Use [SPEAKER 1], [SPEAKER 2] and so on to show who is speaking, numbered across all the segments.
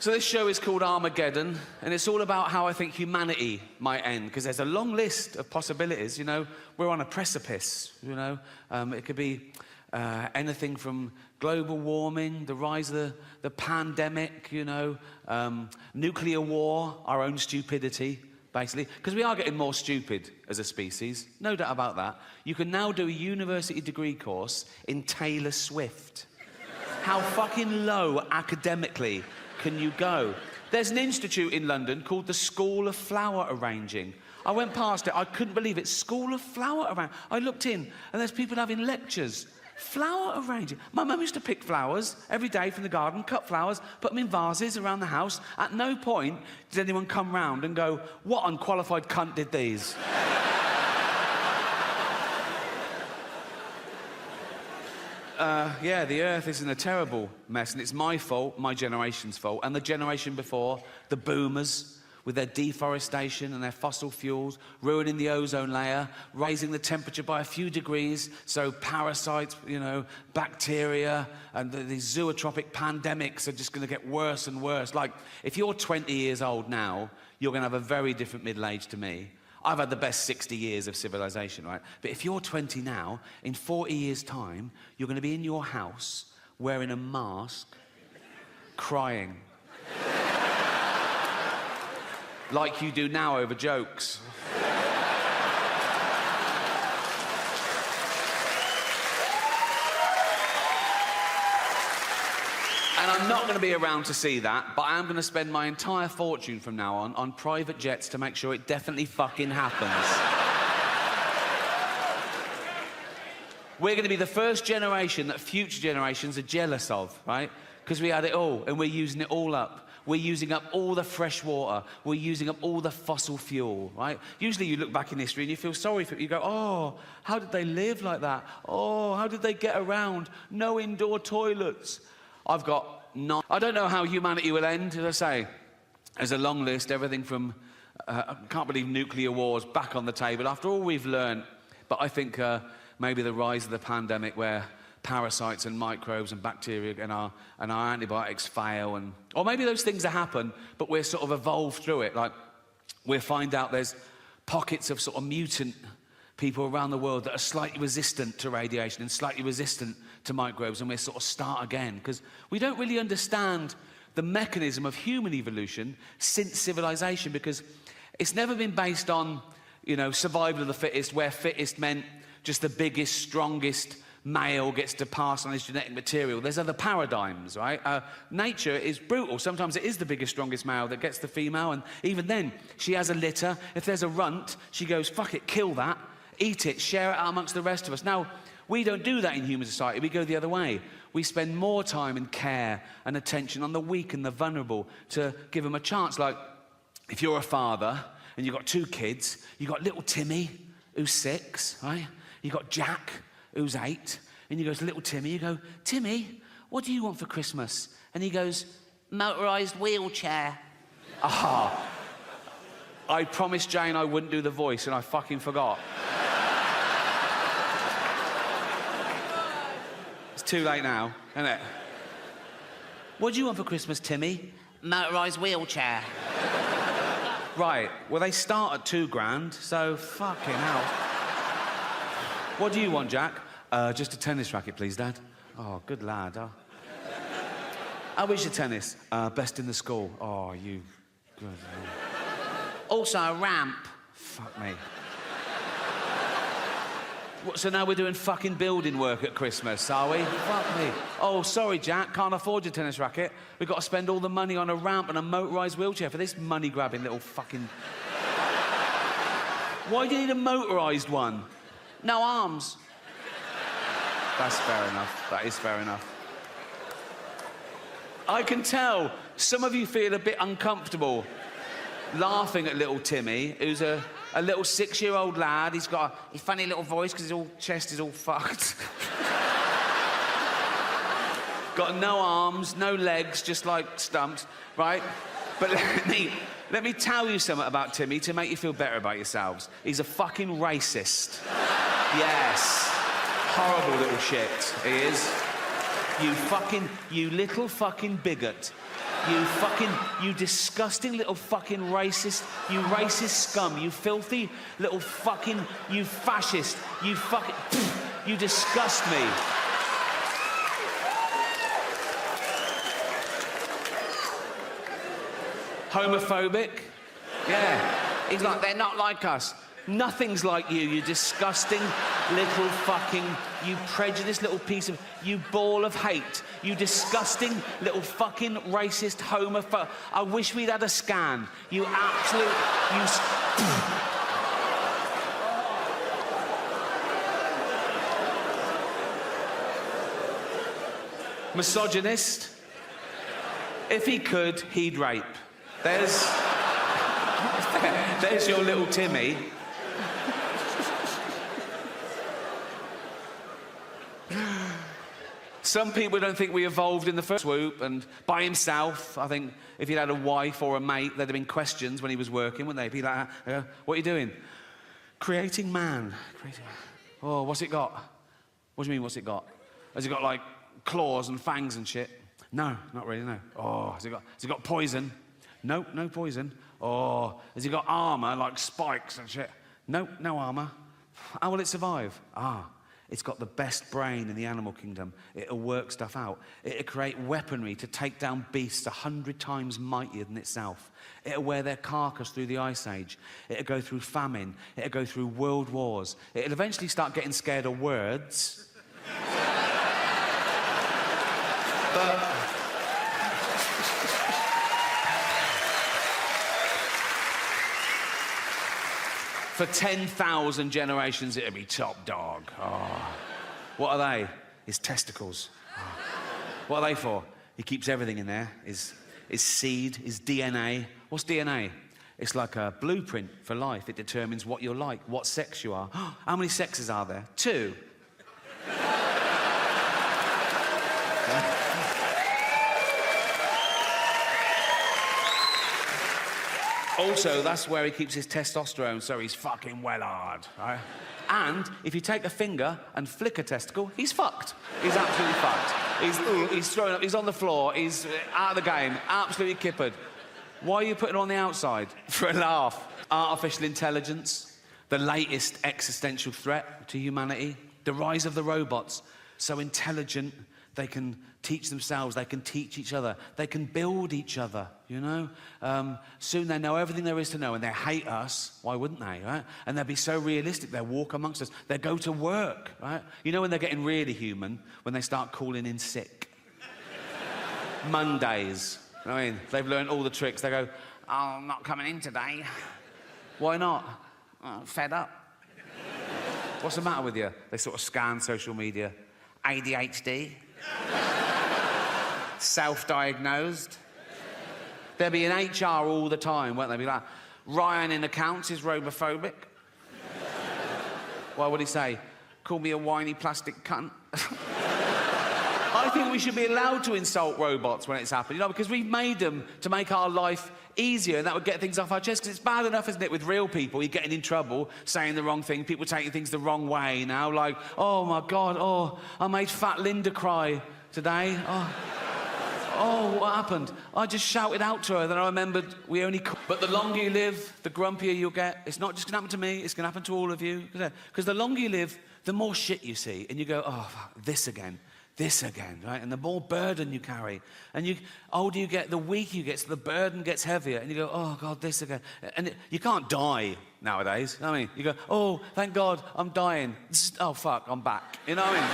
[SPEAKER 1] So this show is called Armageddon, and it's all about how I think humanity might end, because there's a long list of possibilities, you know. We're on a precipice, you know. It could be anything from global warming, the rise of the pandemic, you know, nuclear war, our own stupidity, basically. Because we are getting more stupid as a species, no doubt about that. You can now do a university degree course in Taylor Swift. How fucking low academically can you go? There's an institute in London called the School of Flower Arranging. I went past it, I couldn't believe it. School of Flower Arranging. I looked in, and there's people having lectures. Flower arranging. My mum used to pick flowers every day from the garden, cut flowers, put them in vases around the house. At no point did anyone come round and go, what unqualified cunt did these? Yeah, the Earth is in a terrible mess, and it's my fault, my generation's fault, and the generation before, the boomers, with their deforestation and their fossil fuels, ruining the ozone layer, raising the temperature by a few degrees, so parasites, you know, bacteria, and these zootropic pandemics are just going to get worse and worse. Like, if you're 20 years old now, you're going to have a very different middle age to me. I've had the best 60 years of civilization, right? But if you're 20 now, in 40 years' time, you're going to be in your house wearing a mask, crying. Like you do now over jokes. And I'm not going to be around to see that, but I am going to spend my entire fortune from now on private jets to make sure it definitely fucking happens. We're going to be the first generation that future generations are jealous of, right? Because we had it all, and we're using it all up. We're using up all the fresh water. We're using up all the fossil fuel, right? Usually you look back in history and you feel sorry for it. You go, oh, how did they live like that? Oh, how did they get around? No indoor toilets. I've got none. I don't know how humanity will end, as I say. There's a long list, everything from, I can't believe nuclear wars back on the table after all we've learned. But I think maybe the rise of the pandemic where parasites and microbes and bacteria and our antibiotics fail, or maybe those things that happen, but we're sort of evolved through it. Like, we'll find out there's pockets of sort of mutant people around the world that are slightly resistant to radiation and slightly resistant to microbes, and we'll sort of start again, because we don't really understand the mechanism of human evolution since civilization, because it's never been based on, you know, survival of the fittest, where fittest meant just the biggest, strongest male gets to pass on his genetic material. There's other paradigms, right? Nature is brutal. Sometimes it is the biggest, strongest male that gets the female, and even then, she has a litter. If there's a runt, she goes, fuck it, kill that, eat it, share it out amongst the rest of us. Now, we don't do that in human society. We go the other way. We spend more time and care and attention on the weak and the vulnerable to give them a chance. Like, if you're a father and you've got 2 kids, you've got little Timmy, who's 6, right? You've got Jack, who's 8, and you go to little Timmy, you go, Timmy, what do you want for Christmas? And he goes, motorised wheelchair. Ah, I promised Jane I wouldn't do the voice, and I fucking forgot. It's too late now, isn't it? What do you want for Christmas, Timmy? Motorised wheelchair. Right, well, they start at £2,000, so fucking hell. What do you want, Jack? Just a tennis racket, please, Dad. Oh, good lad. Oh. How is your tennis? Best in the school. Oh, you... Good. Also a ramp. Fuck me. What, so now we're doing fucking building work at Christmas, are we? Fuck me. Oh, sorry, Jack, can't afford your tennis racket. We've got to spend all the money on a ramp and a motorised wheelchair for this money-grabbing little fucking... Why do you need a motorised one? No arms. That's fair enough. That is fair enough. I can tell some of you feel a bit uncomfortable laughing at little Timmy, who's a little 6-year-old lad. He's got a funny little voice because his chest is all fucked. Got no arms, no legs, just like stumps, right? But let me tell you something about Timmy to make you feel better about yourselves. He's a fucking racist. Yes. Horrible little shit, he is. You little fucking bigot. You disgusting little fucking racist, you racist scum, you filthy little fucking, you fascist, you fucking, you disgust me. Homophobic? Yeah. He's like, they're not like us. Nothing's like you disgusting little fucking, you prejudiced little piece of, you ball of hate. You disgusting little fucking racist homophobe. I wish we'd had a scan. You absolute, you... Misogynist. If he could, he'd rape. There's your little Timmy. Some people don't think we evolved in the first swoop, and by himself, I think if he'd had a wife or a mate, there'd have been questions when he was working, wouldn't they? Be like, what are you doing? Creating man. Oh, what's it got? What do you mean, what's it got? Has it got, like, claws and fangs and shit? No, not really, no. Oh, has it got poison? Nope, no poison. Oh, has it got armour, like spikes and shit? Nope, no armour. How will it survive? It's got the best brain in the animal kingdom. It'll work stuff out. It'll create weaponry to take down beasts 100 times mightier than itself. It'll wear their carcass through the Ice Age. It'll go through famine. It'll go through world wars. It'll eventually start getting scared of words. But... for 10,000 generations, it'll be top dog. Oh. What are they? His testicles. Oh. What are they for? He keeps everything in there. His seed, his DNA. What's DNA? It's like a blueprint for life. It determines what you're like, what sex you are. How many sexes are there? 2. Also, that's where he keeps his testosterone, so he's fucking well hard, right? And if you take a finger and flick a testicle, he's fucked. He's absolutely fucked. He's thrown up, he's on the floor, he's out of the game, absolutely kippered. Why are you putting it on the outside? For a laugh. Artificial intelligence, the latest existential threat to humanity, the rise of the robots, so intelligent, they can teach themselves, they can teach each other, they can build each other, you know? Soon they know everything there is to know, and they hate us. Why wouldn't they, right? And they'll be so realistic, they'll walk amongst us, they'll go to work, right? You know when they're getting really human? When they start calling in sick. Mondays, I mean, they've learned all the tricks. They go, oh, I'm not coming in today. Why not? Oh, fed up. What's the matter with you? They sort of scan social media. ADHD. Self-diagnosed. They'll be in HR all the time, won't they? Be like, Ryan in accounts is robophobic. Why would he say? Call me a whiny plastic cunt. I think we should be allowed to insult robots when it's happened, you know, because we've made them to make our life easier, and that would get things off our chest, because it's bad enough, isn't it, with real people, you're getting in trouble, saying the wrong thing, people taking things the wrong way now, like, oh my God, oh, I made fat Linda cry today, oh, what happened? I just shouted out to her, then I remembered we only... But the longer you live, the grumpier you'll get. It's not just going to happen to me, it's going to happen to all of you. Because the longer you live, the more shit you see, and you go, oh, fuck, this again, right? And the more burden you carry. And the older you get, the weaker you get, so the burden gets heavier. And you go, oh, God, this again. And you can't die nowadays. You know what I mean? You go, oh, thank God, I'm dying. Oh, fuck, I'm back. You know what I mean?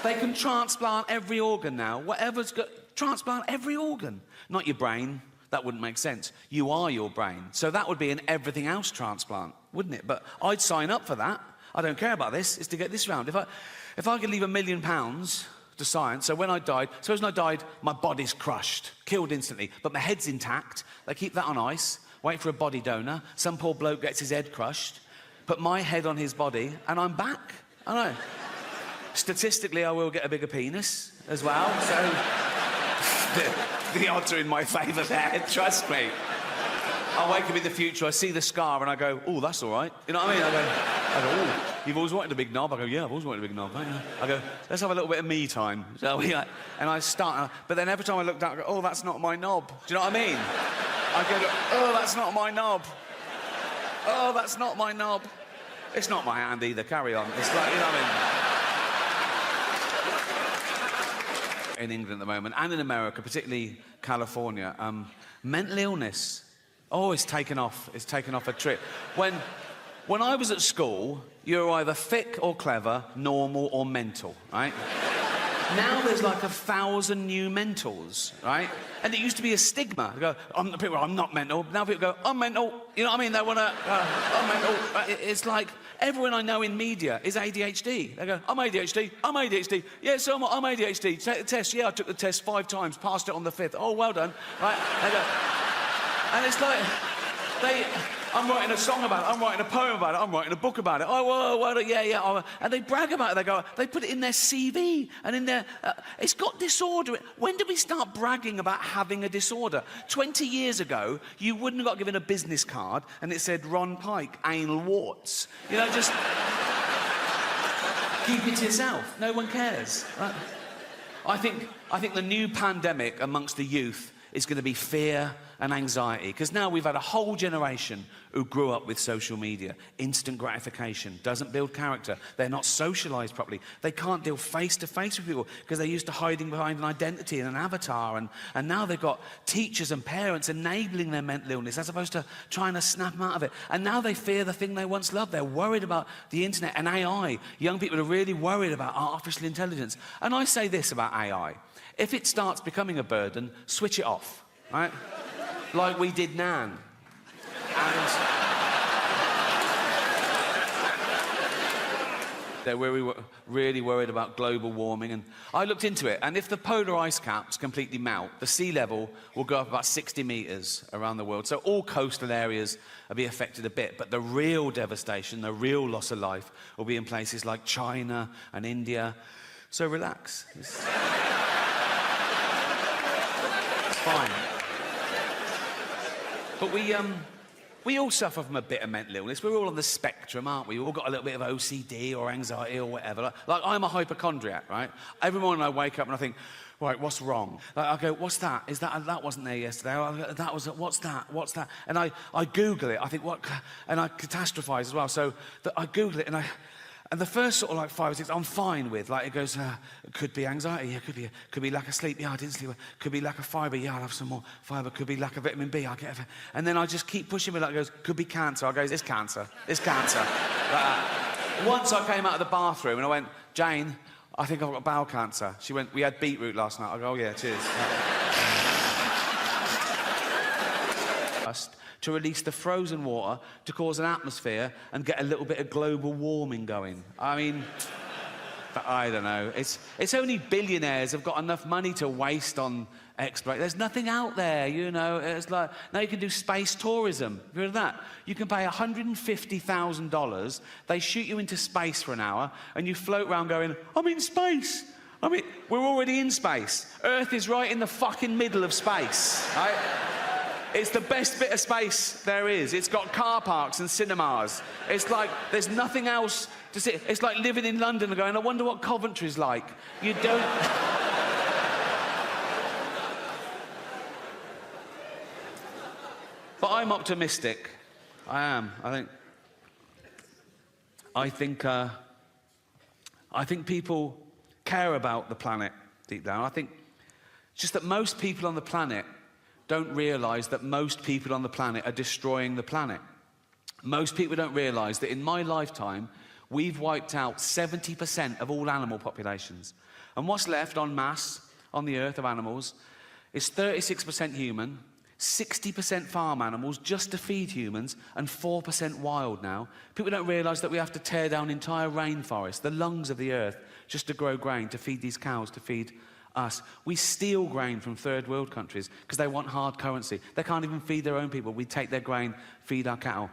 [SPEAKER 1] They can transplant every organ now. Whatever's got... Transplant every organ. Not your brain. That wouldn't make sense. You are your brain. So that would be an everything else transplant, wouldn't it? But I'd sign up for that. I don't care about this. It's to get this round. If I could leave £1 million to science, so when I died, suppose when I died, my body's crushed, killed instantly, but my head's intact. They keep that on ice, wait for a body donor. Some poor bloke gets his head crushed, put my head on his body, and I'm back. I know. Statistically, I will get a bigger penis as well, so the odds are in my favour there, trust me. I wake up in the future, I see the scar, and I go, oh, that's all right. You know what I mean? I go... I go, oh, you've always wanted a big knob? I go, yeah, I've always wanted a big knob. I go, let's have a little bit of me time, shall we? And I start, but then every time I look down, I go, oh, that's not my knob. Do you know what I mean? I go, oh, that's not my knob. Oh, that's not my knob. It's not my hand either, carry on. It's like, you know what I mean? In England at the moment, and in America, particularly California, mental illness, it's taken off. It's taken off a trip. When I was at school, you were either thick or clever, normal or mental, right? Now there's like 1,000 new mentals, right? And it used to be a stigma. They go, I'm not mental. Now people go, I'm mental. You know what I mean? They want to, I'm mental. It's like everyone I know in media is ADHD. They go, I'm ADHD. I'm ADHD. Yeah, so I'm ADHD. Take the test. Yeah, I took the test 5 times, passed it on the 5th. Oh, well done. Right? They go, and it's like, I'm writing a song about it, I'm writing a poem about it, I'm writing a book about it. Oh, well, yeah. And they brag about it. They put it in their CV and in their... it's got disorder. When did we start bragging about having a disorder? 20 years ago, you wouldn't have got given a business card and it said Ron Pike, anal warts. You know, just... keep it to yourself. No one cares. Right? I think the new pandemic amongst the youth is going to be fear and anxiety, because now we've had a whole generation who grew up with social media. Instant gratification doesn't build character. They're not socialised properly. They can't deal face-to-face with people because they're used to hiding behind an identity and an avatar, and now they've got teachers and parents enabling their mental illness as opposed to trying to snap them out of it. And now they fear the thing they once loved. They're worried about the internet and AI. Young people are really worried about artificial intelligence. And I say this about AI. If it starts becoming a burden, switch it off, right? Like we did Nan. And they're really worried about global warming. And I looked into it, and if the polar ice caps completely melt, the sea level will go up about 60 metres around the world. So all coastal areas will be affected a bit, but the real devastation, the real loss of life, will be in places like China and India. So relax. It's fine. But we all suffer from a bit of mental illness. We're all on the spectrum, aren't we? We've all got a little bit of OCD or anxiety or whatever. Like I'm a hypochondriac, right? Every morning I wake up and I think, right, what's wrong? Like, I go, what's that? Is that wasn't there yesterday? That was, what's that? What's that? And I Google it. I think, what? And I catastrophize as well. So I Google it and the first sort of like 5 or 6, I'm fine with. Like it goes, it could be anxiety, yeah, could be lack of sleep, yeah, I didn't sleep. Could be lack of fibre, yeah, I'll have some more fibre. Could be lack of vitamin B, I'll get it. And then I just keep pushing me. Like it goes, could be cancer. I go, it's cancer. It's cancer. Once I came out of the bathroom and I went, Jane, I think I've got bowel cancer. She went, we had beetroot last night. I go, oh yeah, cheers. To release the frozen water to cause an atmosphere and get a little bit of global warming going. I mean, I don't know. It's only billionaires have got enough money to waste on exploration. There's nothing out there, you know. It's like, now you can do space tourism. Have you heard of that? You can pay $150,000. They shoot you into space for an hour and you float around going, I'm in space. I mean, we're already in space. Earth is right in the fucking middle of space, right? It's the best bit of space there is. It's got car parks and cinemas. It's like there's nothing else to see. It's like living in London and going, I wonder what Coventry's like. You don't... But I'm optimistic. I am. I think people care about the planet deep down. I think it's just that most people on the planet don't realise that most people on the planet are destroying the planet. Most people don't realise that in my lifetime, we've wiped out 70% of all animal populations. And what's left en masse on the earth of animals is 36% human, 60% farm animals just to feed humans, and 4% wild now. People don't realise that we have to tear down entire rainforests, the lungs of the earth, just to grow grain, to feed these cows, to feed us. We steal grain from third world countries because they want hard currency. They can't even feed their own people. We take their grain, feed our cattle.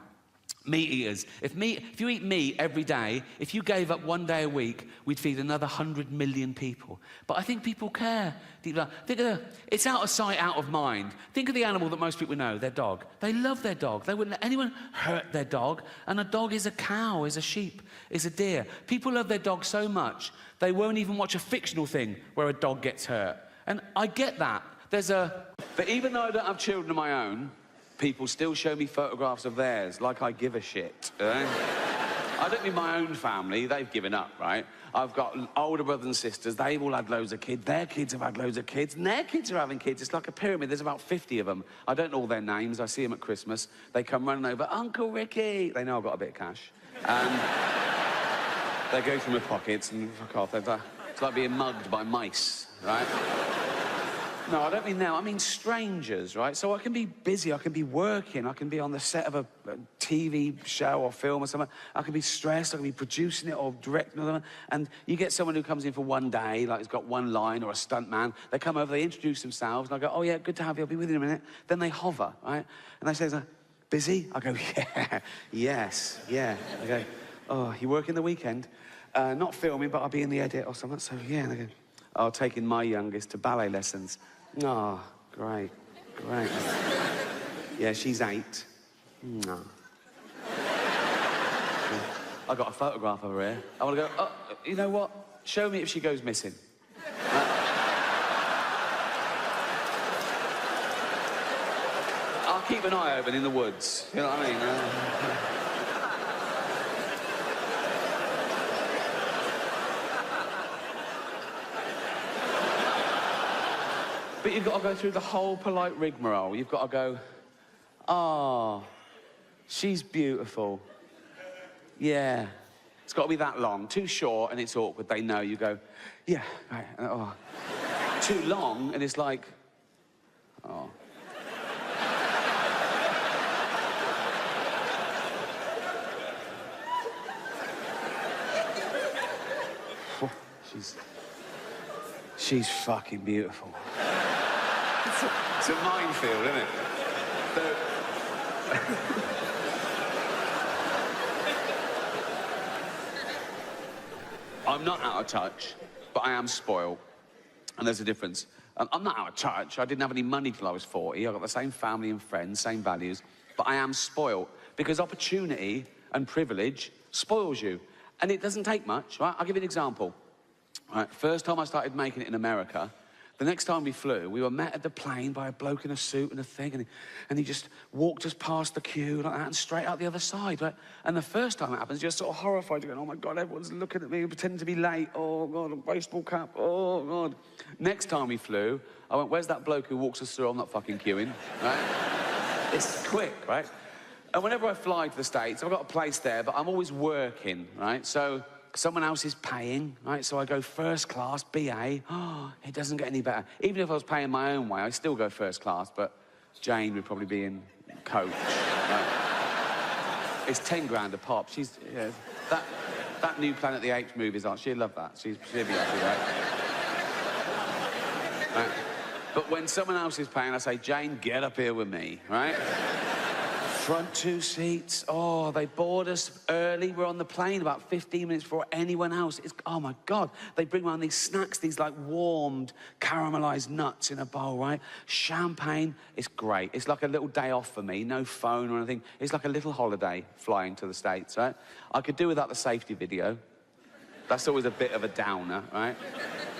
[SPEAKER 1] Meat eaters. If you eat meat every day, if you gave up 1 day a week, we'd feed another 100 million people. But I think people care. It's out of sight, out of mind. Think of the animal that most people know, their dog. They love their dog. They wouldn't let anyone hurt their dog. And a dog is a cow, is a sheep, is a deer. People love their dog so much, they won't even watch a fictional thing where a dog gets hurt. And I get that. But even though I don't have children of my own, people still show me photographs of theirs, like I give a shit. I don't mean my own family, they've given up, right? I've got older brothers and sisters, they've all had loads of kids, their kids have had loads of kids, and their kids are having kids. It's like a pyramid, there's about 50 of them. I don't know all their names, I see them at Christmas. They come running over, Uncle Ricky! They know I've got a bit of cash. And they go through my pockets and fuck off. It's like being mugged by mice, right? No, I don't mean them, I mean strangers, right? So I can be busy, I can be working, I can be on the set of a TV show or film or something. I can be stressed, I can be producing it or directing it. And you get someone who comes in for 1 day, like he's got one line or a stunt man. They come over, they introduce themselves, and I go, oh yeah, good to have you, I'll be with you in a minute. Then they hover, right? And they say, busy? I go, yeah, yes, yeah. I go, oh, you working the weekend? Not filming, but I'll be in the edit or something. So yeah, and they go, oh, taking my youngest to ballet lessons. Oh, great, great. Yeah, she's 8. No. I got a photograph of her here. I want to go, oh, you know what? Show me if she goes missing. I'll keep an eye open in the woods. You know what I mean? But you've got to go through the whole polite rigmarole. You've got to go, oh, she's beautiful. Yeah. It's got to be that long. Too short and it's awkward. They know. You go, yeah, right. Oh. Too long and it's like, oh. She's fucking beautiful. It's a minefield, isn't it? I'm not out of touch, but I am spoiled. And there's a difference. I'm not out of touch. I didn't have any money till I was 40. I got the same family and friends, same values. But I am spoiled because opportunity and privilege spoils you. And it doesn't take much, right? I'll give you an example. Right, first time I started making it in America, the next time we flew, we were met at the plane by a bloke in a suit and a thing, and he just walked us past the queue like that and straight out the other side, right? And the first time it happens, you're sort of horrified. You're going, oh my God, everyone's looking at me and pretending to be late. Oh God, a baseball cap. Oh God. Next time we flew, I went, where's that bloke who walks us through? I'm not fucking queuing, right? It's quick, right? And whenever I fly to the States, I've got a place there, but I'm always working, right? So someone else is paying, right? So I go first class, BA. Oh, it doesn't get any better. Even if I was paying my own way, I'd still go first class, but Jane would probably be in coach. Right? It's 10 grand a pop. She's, yeah, that new Planet of the Apes movies on, she'd love that. She'd be happy, right? But when someone else is paying, I say, Jane, get up here with me, right? Front 2 seats. Oh, they board us early. We're on the plane about 15 minutes before anyone else. Oh my God. They bring around these snacks, these like warmed, caramelized nuts in a bowl, right? Champagne. It's great. It's like a little day off for me. No phone or anything. It's like a little holiday flying to the States, right? I could do without the safety video. That's always a bit of a downer, right?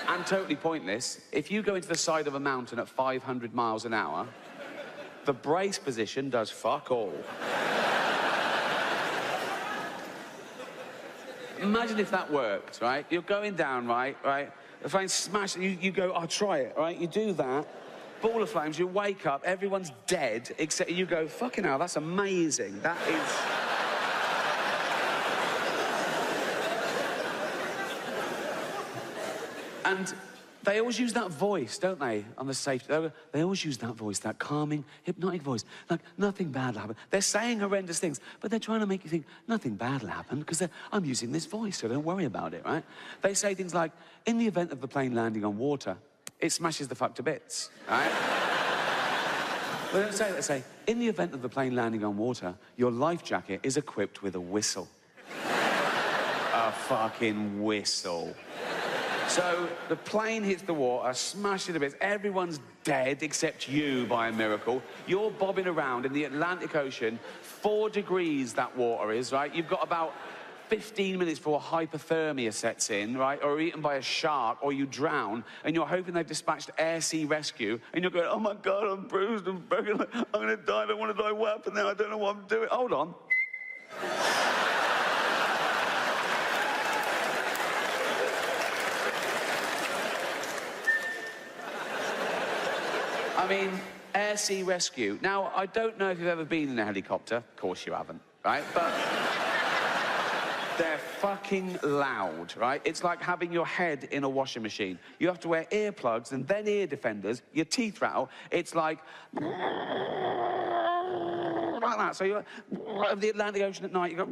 [SPEAKER 1] And totally pointless. If you go into the side of a mountain at 500 miles an hour, the brace position does fuck all. Imagine if that worked, right? You're going down, right? The flames smash, you go, I'll try it, right? You do that, ball of flames, you wake up, everyone's dead, except you go, fucking hell, that's amazing. That is... And they always use that voice, don't they, on the safety. They always use that voice, that calming, hypnotic voice. Like, nothing bad will happen. They're saying horrendous things, but they're trying to make you think, nothing bad will happen, because I'm using this voice, so don't worry about it, right? They say things like, in the event of the plane landing on water, it smashes the fuck to bits, right?
[SPEAKER 2] Well, let's say, in the event of the plane landing on water, your life jacket is equipped with a whistle. A fucking whistle. So the plane hits the water, smashes to bits. Everyone's dead except you by a miracle. You're bobbing around in the Atlantic Ocean, 4 degrees that water is, right? You've got about 15 minutes before hypothermia sets in, right? Or eaten by a shark, or you drown, and you're hoping they've dispatched air sea rescue, and you're going, oh my God, I'm bruised and broken. I'm gonna die, I don't want to die. What happened now? I don't know what I'm doing. Hold on. I mean, air sea rescue. Now, I don't know if you've ever been in a helicopter. Of course you haven't, right? But they're fucking loud, right? It's like having your head in a washing machine. You have to wear earplugs and then ear defenders. Your teeth rattle. It's like that. So you're over the Atlantic Ocean at night, you go.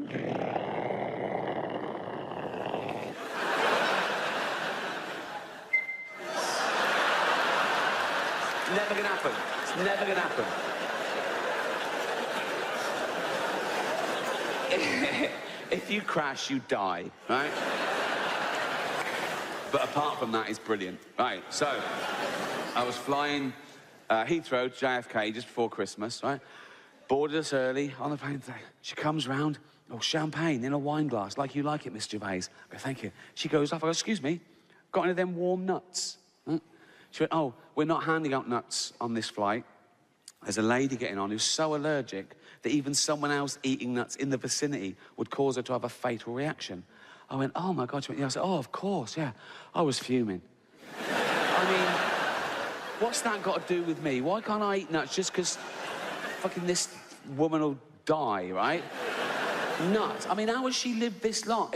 [SPEAKER 2] Never gonna happen. It's never gonna happen. If you crash, you die, right? But apart from that, it's brilliant. Right, so I was flying Heathrow to JFK just before Christmas, right? Boarded us early on the plane. She comes round, oh, champagne in a wine glass, like you like it, Miss Gervais. I go, thank you. She goes off, I go, excuse me, got any of them warm nuts? Huh? She went, oh, we're not handing out nuts on this flight. There's a lady getting on who's so allergic that even someone else eating nuts in the vicinity would cause her to have a fatal reaction. I went, oh my God. She went, yeah. I said, oh, of course, yeah. I was fuming. I mean, what's that got to do with me? Why can't I eat nuts just because fucking this woman will die, right? Nuts. I mean, how has she lived this long?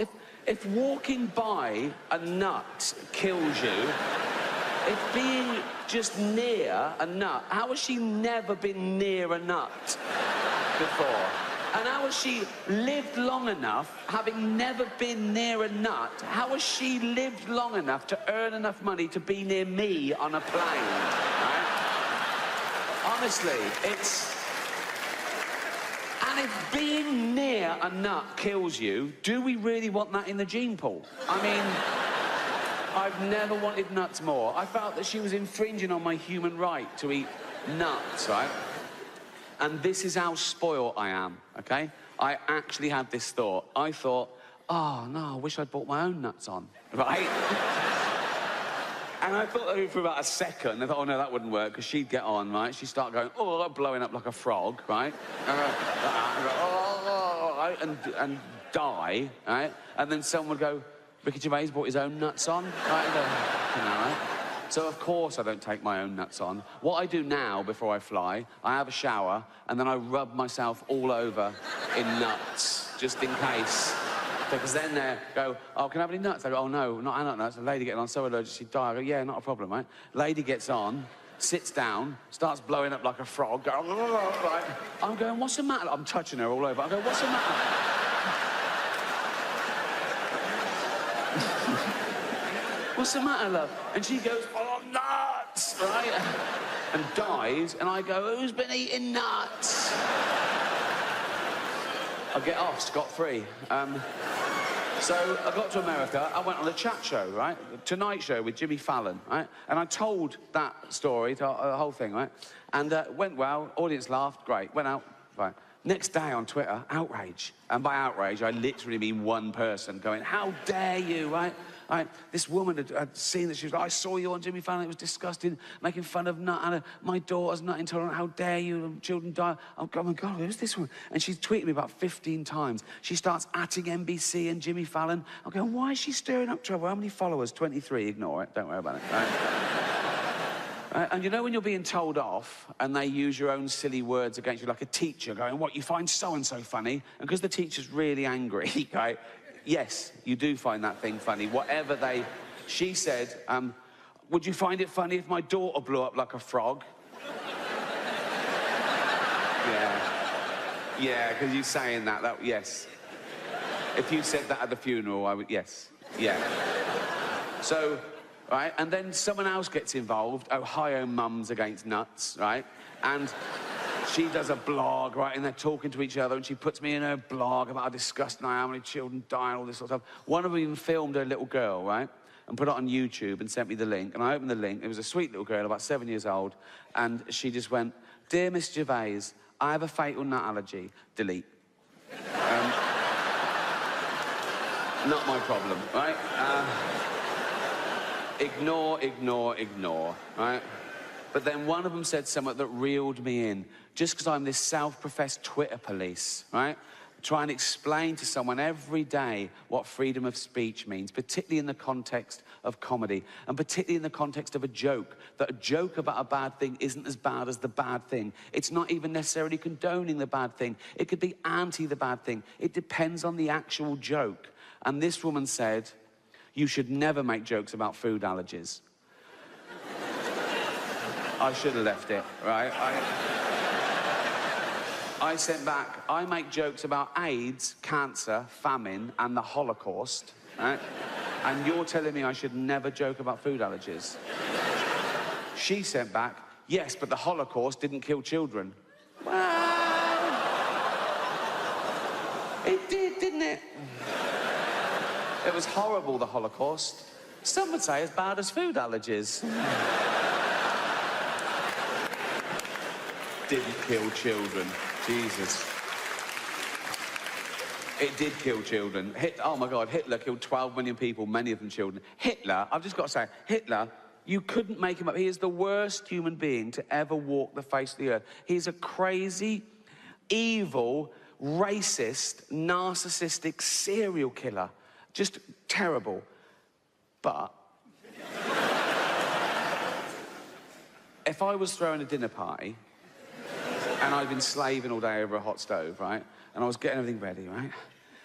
[SPEAKER 2] If walking by a nut kills you, if being just near a nut, how has she never been near a nut before? And how has she lived long enough, having never been near a nut, how has she lived long enough to earn enough money to be near me on a plane, right? Honestly, it's... And if being near a nut kills you, do we really want that in the gene pool? I mean... I've never wanted nuts more. I felt that she was infringing on my human right to eat nuts, right? And this is how spoiled I am, okay? I actually had this thought. I thought, oh, no, I wish I'd brought my own nuts on, right? And I thought that for about a second. I thought, oh, no, that wouldn't work, because she'd get on, right? She'd start going, oh, blowing up like a frog, right? And die, right? And then someone would go, Ricky Gervais brought his own nuts on, right? You know, right? So, of course, I don't take my own nuts on. What I do now, before I fly, I have a shower, and then I rub myself all over in nuts, just in case. Because then they go, oh, can I have any nuts? I go, oh, no, not nuts. A lady getting on, so allergic, she'd die. I go, yeah, not a problem, right? Lady gets on, sits down, starts blowing up like a frog, going, right? I'm going, what's the matter? I'm touching her all over. I go, what's the matter? What's the matter, love? And she goes, oh, nuts, right? And dies, and I go, who's been eating nuts? I get off scot-free. So I got to America, I went on the chat show, right? The Tonight Show with Jimmy Fallon, right? And I told that story, the whole thing, right? And went well, audience laughed, great, went out, fine. Next day on Twitter, outrage. And by outrage, I literally mean one person going, how dare you, right? Right, this woman had seen that she was like, I saw you on Jimmy Fallon, it was disgusting, making fun of nut, and my daughter's nut intolerant, how dare you, children die. Oh my God, who's this woman? And she's tweeted me about 15 times. She starts atting NBC and Jimmy Fallon. I'm going, why is she stirring up trouble? How many followers? 23, ignore it, don't worry about it. Right? And you know when you're being told off and they use your own silly words against you, like a teacher going, what, you find so-and-so funny? And because the teacher's really angry, right? Yes, you do find that thing funny, whatever they... She said, would you find it funny if my daughter blew up like a frog? Yeah, because you saying that, yes. If you said that at the funeral, I would, yes, yeah. So, right, and then someone else gets involved, Ohio Mums Against Nuts, right? And she does a blog, right, and they're talking to each other, and she puts me in her blog about how disgusting I am, how many children die, and all this sort of stuff. One of them even filmed her little girl, right, and put it on YouTube and sent me the link, and I opened the link. It was a sweet little girl, about 7 years old, and she just went, "Dear Miss Gervais, I have a fatal nut allergy. Delete." Not my problem, right? Ignore, ignore, ignore, right? But then one of them said something that reeled me in, just because I'm this self-professed Twitter police, right? Try and explain to someone every day what freedom of speech means, particularly in the context of comedy, and particularly in the context of a joke, that a joke about a bad thing isn't as bad as the bad thing. It's not even necessarily condoning the bad thing. It could be anti the bad thing. It depends on the actual joke. And this woman said, "You should never make jokes about food allergies." I should have left it, right? I sent back, "I make jokes about AIDS, cancer, famine, and the Holocaust, right? And you're telling me I should never joke about food allergies." She sent back, "Yes, but the Holocaust didn't kill children." Well, it did, didn't it? It was horrible, the Holocaust. Some would say as bad as food allergies. Didn't kill children. Jesus. It did kill children. Oh my God, Hitler killed 12 million people, many of them children. Hitler, I've just got to say, Hitler, you couldn't make him up. He is the worst human being to ever walk the face of the earth. He's a crazy, evil, racist, narcissistic serial killer. Just terrible. But if I was throwing a dinner party and I'd been slaving all day over a hot stove, right? And I was getting everything ready, right?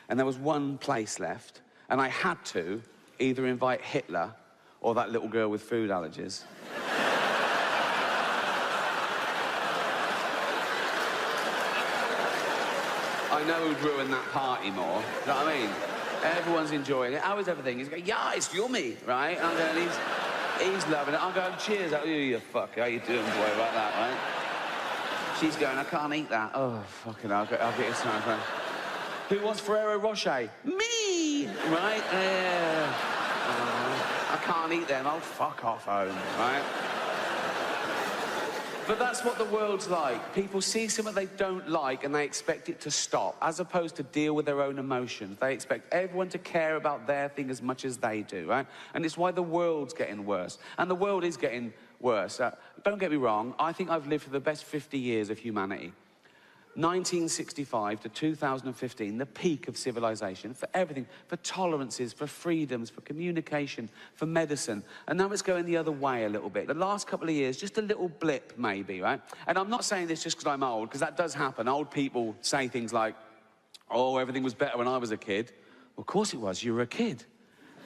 [SPEAKER 2] And there was one place left, and I had to either invite Hitler or that little girl with food allergies. I know who'd ruin that party more. You know what I mean? Everyone's enjoying it. How is everything? He's going, "Yeah, it's yummy," right? And I'm going, he's loving it. I'm going, "Cheers." Oh, you fuck. How you doing, boy, about that, right? She's going, "I can't eat that." Oh, fucking hell, I'll get you some. "Who wants Ferrero Rocher?" "Me!" Right? I can't eat them. I'll fuck off home, right? But that's what the world's like. People see something they don't like and they expect it to stop, as opposed to deal with their own emotions. They expect everyone to care about their thing as much as they do, right? And it's why the world's getting worse. And the world is getting worse. Don't get me wrong, I think I've lived for the best 50 years of humanity. 1965 to 2015, the peak of civilization, for everything, for tolerances, for freedoms, for communication, for medicine. And now it's going the other way a little bit. The last couple of years, just a little blip, maybe, right? And I'm not saying this just because I'm old, because that does happen. Old people say things like, "Oh, everything was better when I was a kid." Well, of course it was. You were a kid.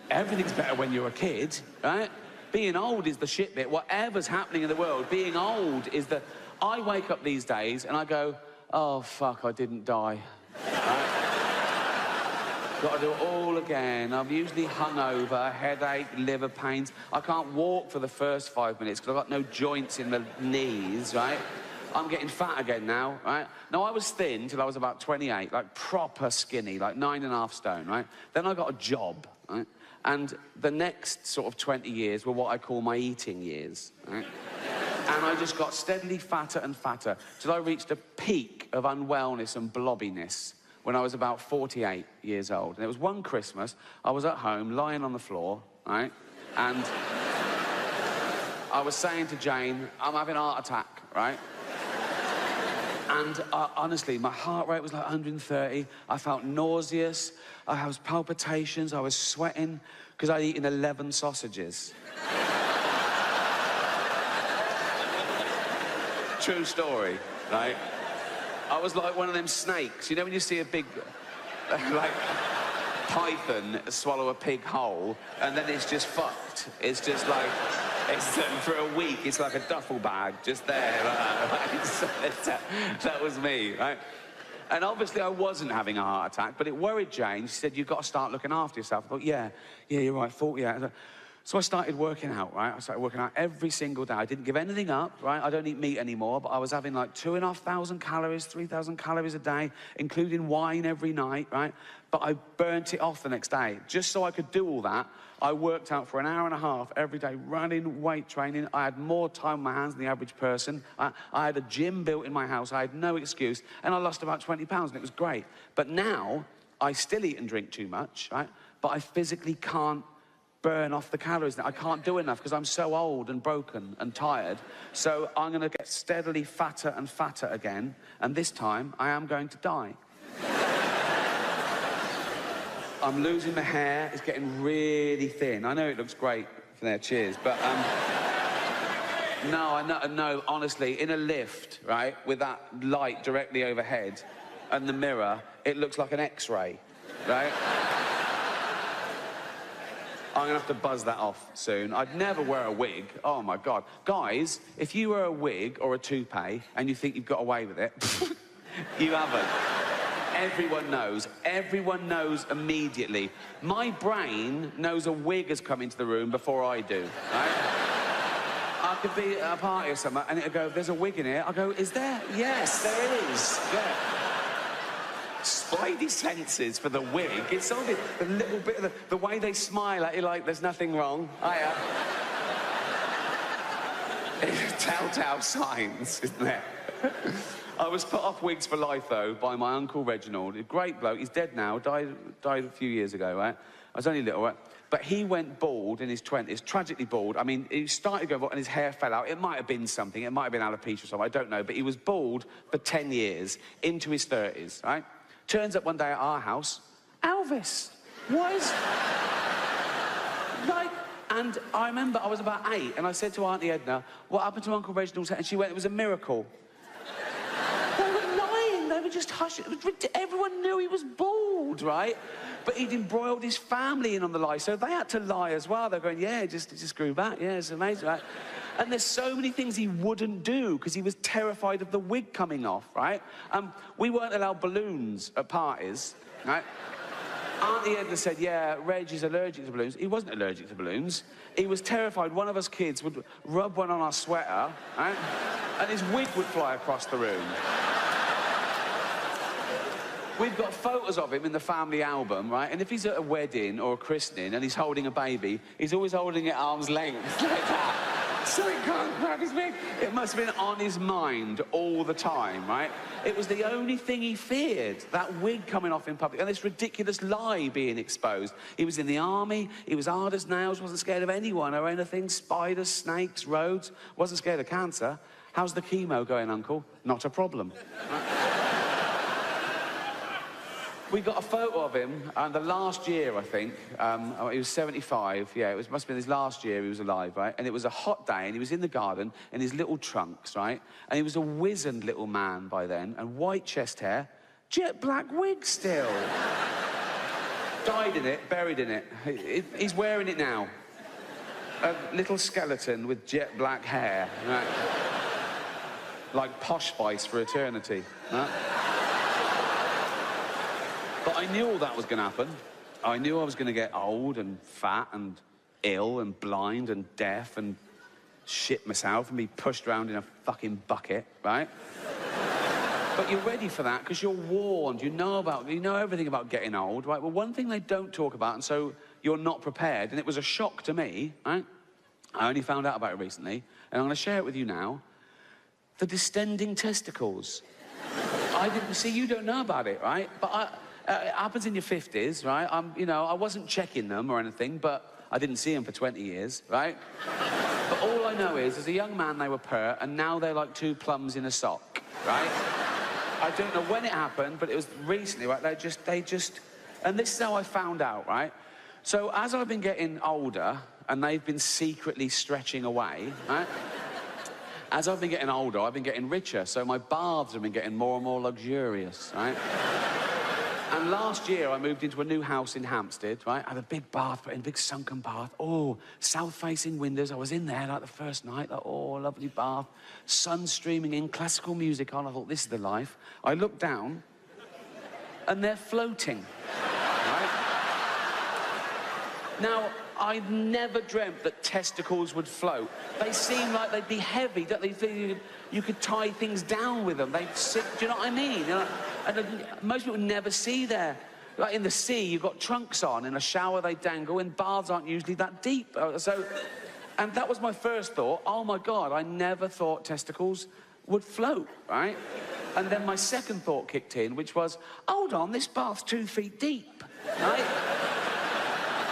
[SPEAKER 2] Everything's better when you're a kid, right? Being old is the shit bit. Whatever's happening in the world, being old is the... I wake up these days and I go, "Oh, fuck, I didn't die." Right? Got to do it all again. I'm usually hungover, headache, liver pains. I can't walk for the first 5 minutes because I've got no joints in the knees, right? I'm getting fat again now, right? Now, I was thin till I was about 28, like proper skinny, like 9.5 stone, right? Then I got a job, right? And the next sort of 20 years were what I call my eating years, right? And I just got steadily fatter and fatter till I reached a peak of unwellness and blobbiness when I was about 48 years old. And it was one Christmas, I was at home, lying on the floor, right? And I was saying to Jane, "I'm having a heart attack," right? And honestly, my heart rate was like 130. I felt nauseous. I had palpitations. I was sweating because I'd eaten 11 sausages. True story, right? I was like one of them snakes. You know when you see a big, like, python swallow a pig whole, and then it's just fucked. It's just like, for a week, it's like a duffel bag just there. That was me, right? And obviously I wasn't having a heart attack, but it worried Jane. She said, "You've got to start looking after yourself." I thought, yeah, you're right, 48. So I started working out, right? I started working out every single day. I didn't give anything up, right? I don't eat meat anymore, but I was having like 2,500 calories, 3,000 calories a day, including wine every night, right? But I burnt it off the next day. Just so I could do all that, I worked out for an hour and a half every day, running, weight training. I had more time on my hands than the average person. I had a gym built in my house. I had no excuse. And I lost about 20 pounds, and it was great. But now, I still eat and drink too much, right? But I physically can't burn off the calories. I can't do enough because I'm so old and broken and tired. So I'm going to get steadily fatter and fatter again. And this time, I am going to die. I'm losing my hair. It's getting really thin. I know it looks great from there. Cheers. But, no, honestly, in a lift, right, with that light directly overhead and the mirror, it looks like an X-ray, right? I'm gonna have to buzz that off soon. I'd never wear a wig. Oh, my God. Guys, if you wear a wig or a toupee and you think you've got away with it, you haven't. Everyone knows. Everyone knows immediately. My brain knows a wig has come into the room before I do, right? I could be at a party or something, and it'll go, there's a wig in here. I'll go, is there? Yes, there is. Yeah. Spidey senses for the wig. It's only the little bit of the way they smile at you like there's nothing wrong. Telltale signs, isn't there? I was put off wigs for life, though, by my Uncle Reginald. A great bloke. He's dead now. Died a few years ago, right? I was only little, right? But he went bald in his 20s, tragically bald. I mean, he started going bald and his hair fell out. It might have been something. It might have been alopecia or something. I don't know. But he was bald for 10 years, into his 30s, right? Turns up one day at our house, Elvis. What is... like... And I remember I was about 8, and I said to Auntie Edna, what happened to Uncle Reginald? And she went, it was a miracle. They were lying. They were just hushing. Everyone knew he was bald, right? But he'd embroiled his family in on the lie, so they had to lie as well. They're going, yeah, it just grew back. Yeah, it's amazing, right? And there's so many things he wouldn't do because he was terrified of the wig coming off, right? We weren't allowed balloons at parties, right? Auntie Edna said, yeah, Reg is allergic to balloons. He wasn't allergic to balloons. He was terrified one of us kids would rub one on our sweater, right? And his wig would fly across the room. We've got photos of him in the family album, right? And if he's at a wedding or a christening and he's holding a baby, he's always holding it at arm's length, like that. So he can't grab his wig. It must have been on his mind all the time, right? It was the only thing he feared, that wig coming off in public, and this ridiculous lie being exposed. He was in the army, he was hard as nails, wasn't scared of anyone or anything, spiders, snakes, roads, wasn't scared of cancer. How's the chemo going, Uncle? Not a problem. We got a photo of him, and the last year, I think, he was 75, yeah, must have been his last year he was alive, right? And it was a hot day, and he was in the garden in his little trunks, right? And he was a wizened little man by then, and white chest hair, jet black wig still. Died in it, buried in it. He's wearing it now. A little skeleton with jet black hair, right? Like Posh Spice for eternity, right? But I knew all that was going to happen. I knew I was going to get old and fat and ill and blind and deaf and shit myself and be pushed around in a fucking bucket, right? But you're ready for that because you're warned. You know everything about getting old, right? Well, one thing they don't talk about, and so you're not prepared, and it was a shock to me, right? I only found out about it recently, and I'm going to share it with you now. The distending testicles. I didn't see, you don't know about it, right? But it happens in your 50s, right? I wasn't checking them or anything, but I didn't see them for 20 years, right? But all I know is, as a young man, they were pert, and now they're like 2 plums in a sock, right? I don't know when it happened, but it was recently, right? And this is how I found out, right? So as I've been getting older, and they've been secretly stretching away, right? As I've been getting older, I've been getting richer, so my baths have been getting more and more luxurious, right? And last year, I moved into a new house in Hampstead, right? I had a big bath, put in a big sunken bath. Oh, south-facing windows. I was in there, like, the first night. Like, oh, lovely bath. Sun streaming in, classical music on. I thought, this is the life. I looked down, and they're floating, right? Now, I'd never dreamt that testicles would float. They seem like they'd be heavy. Don't they? You could tie things down with them. They'd sit, do you know what I mean? And most people never see their... Like in the sea, you've got trunks on. In a shower, they dangle. And baths aren't usually that deep. And that was my first thought. Oh, my God, I never thought testicles would float, right? And then my second thought kicked in, which was, hold on, this bath's 2 feet deep, right?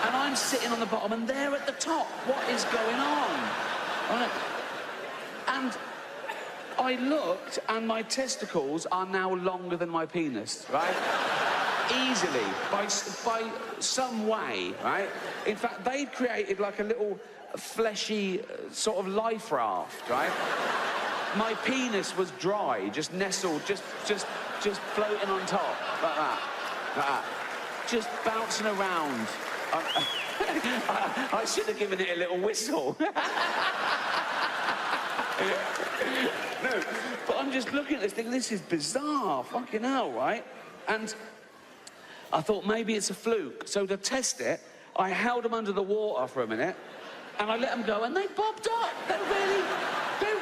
[SPEAKER 2] And I'm sitting on the bottom, and they're at the top. What is going on? Right? And I looked, and my testicles are now longer than my penis, right? Easily, by some way, right? In fact, they'd created like a little fleshy sort of life raft, right? My penis was dry, just nestled, just floating on top, like that. Just bouncing around. I should have given it a little whistle. No, but I'm just looking at this thing, this is bizarre, fucking hell, right? And I thought maybe it's a fluke. So to test it, I held them under the water for a minute, and I let them go, and they bobbed up. They're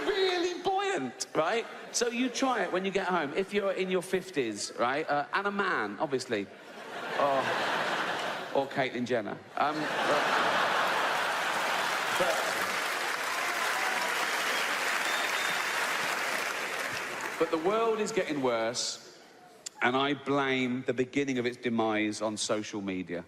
[SPEAKER 2] really buoyant, right? So you try it when you get home, if you're in your 50s, right? And a man, obviously. Or Caitlyn Jenner. But the world is getting worse. And I blame the beginning of its demise on social media.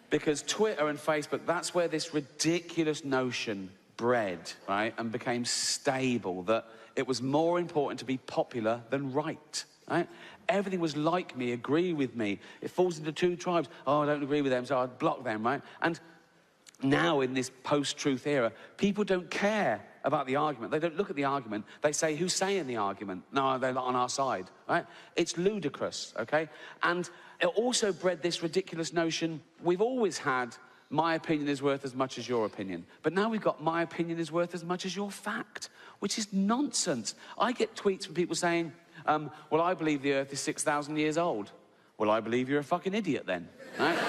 [SPEAKER 2] Because Twitter and Facebook, that's where this ridiculous notion bred, right, and became stable, that it was more important to be popular than right, right? Everything was like me, agree with me. It falls into two tribes. Oh, I don't agree with them, so I'd block them, right? And now, in this post-truth era, people don't care about the argument. They don't look at the argument. They say, who's saying the argument? No, they're not on our side, right? It's ludicrous, okay? And it also bred this ridiculous notion. We've always had, my opinion is worth as much as your opinion. But now we've got, my opinion is worth as much as your fact, which is nonsense. I get tweets from people saying, well, I believe the Earth is 6,000 years old. Well, I believe you're a fucking idiot then, right?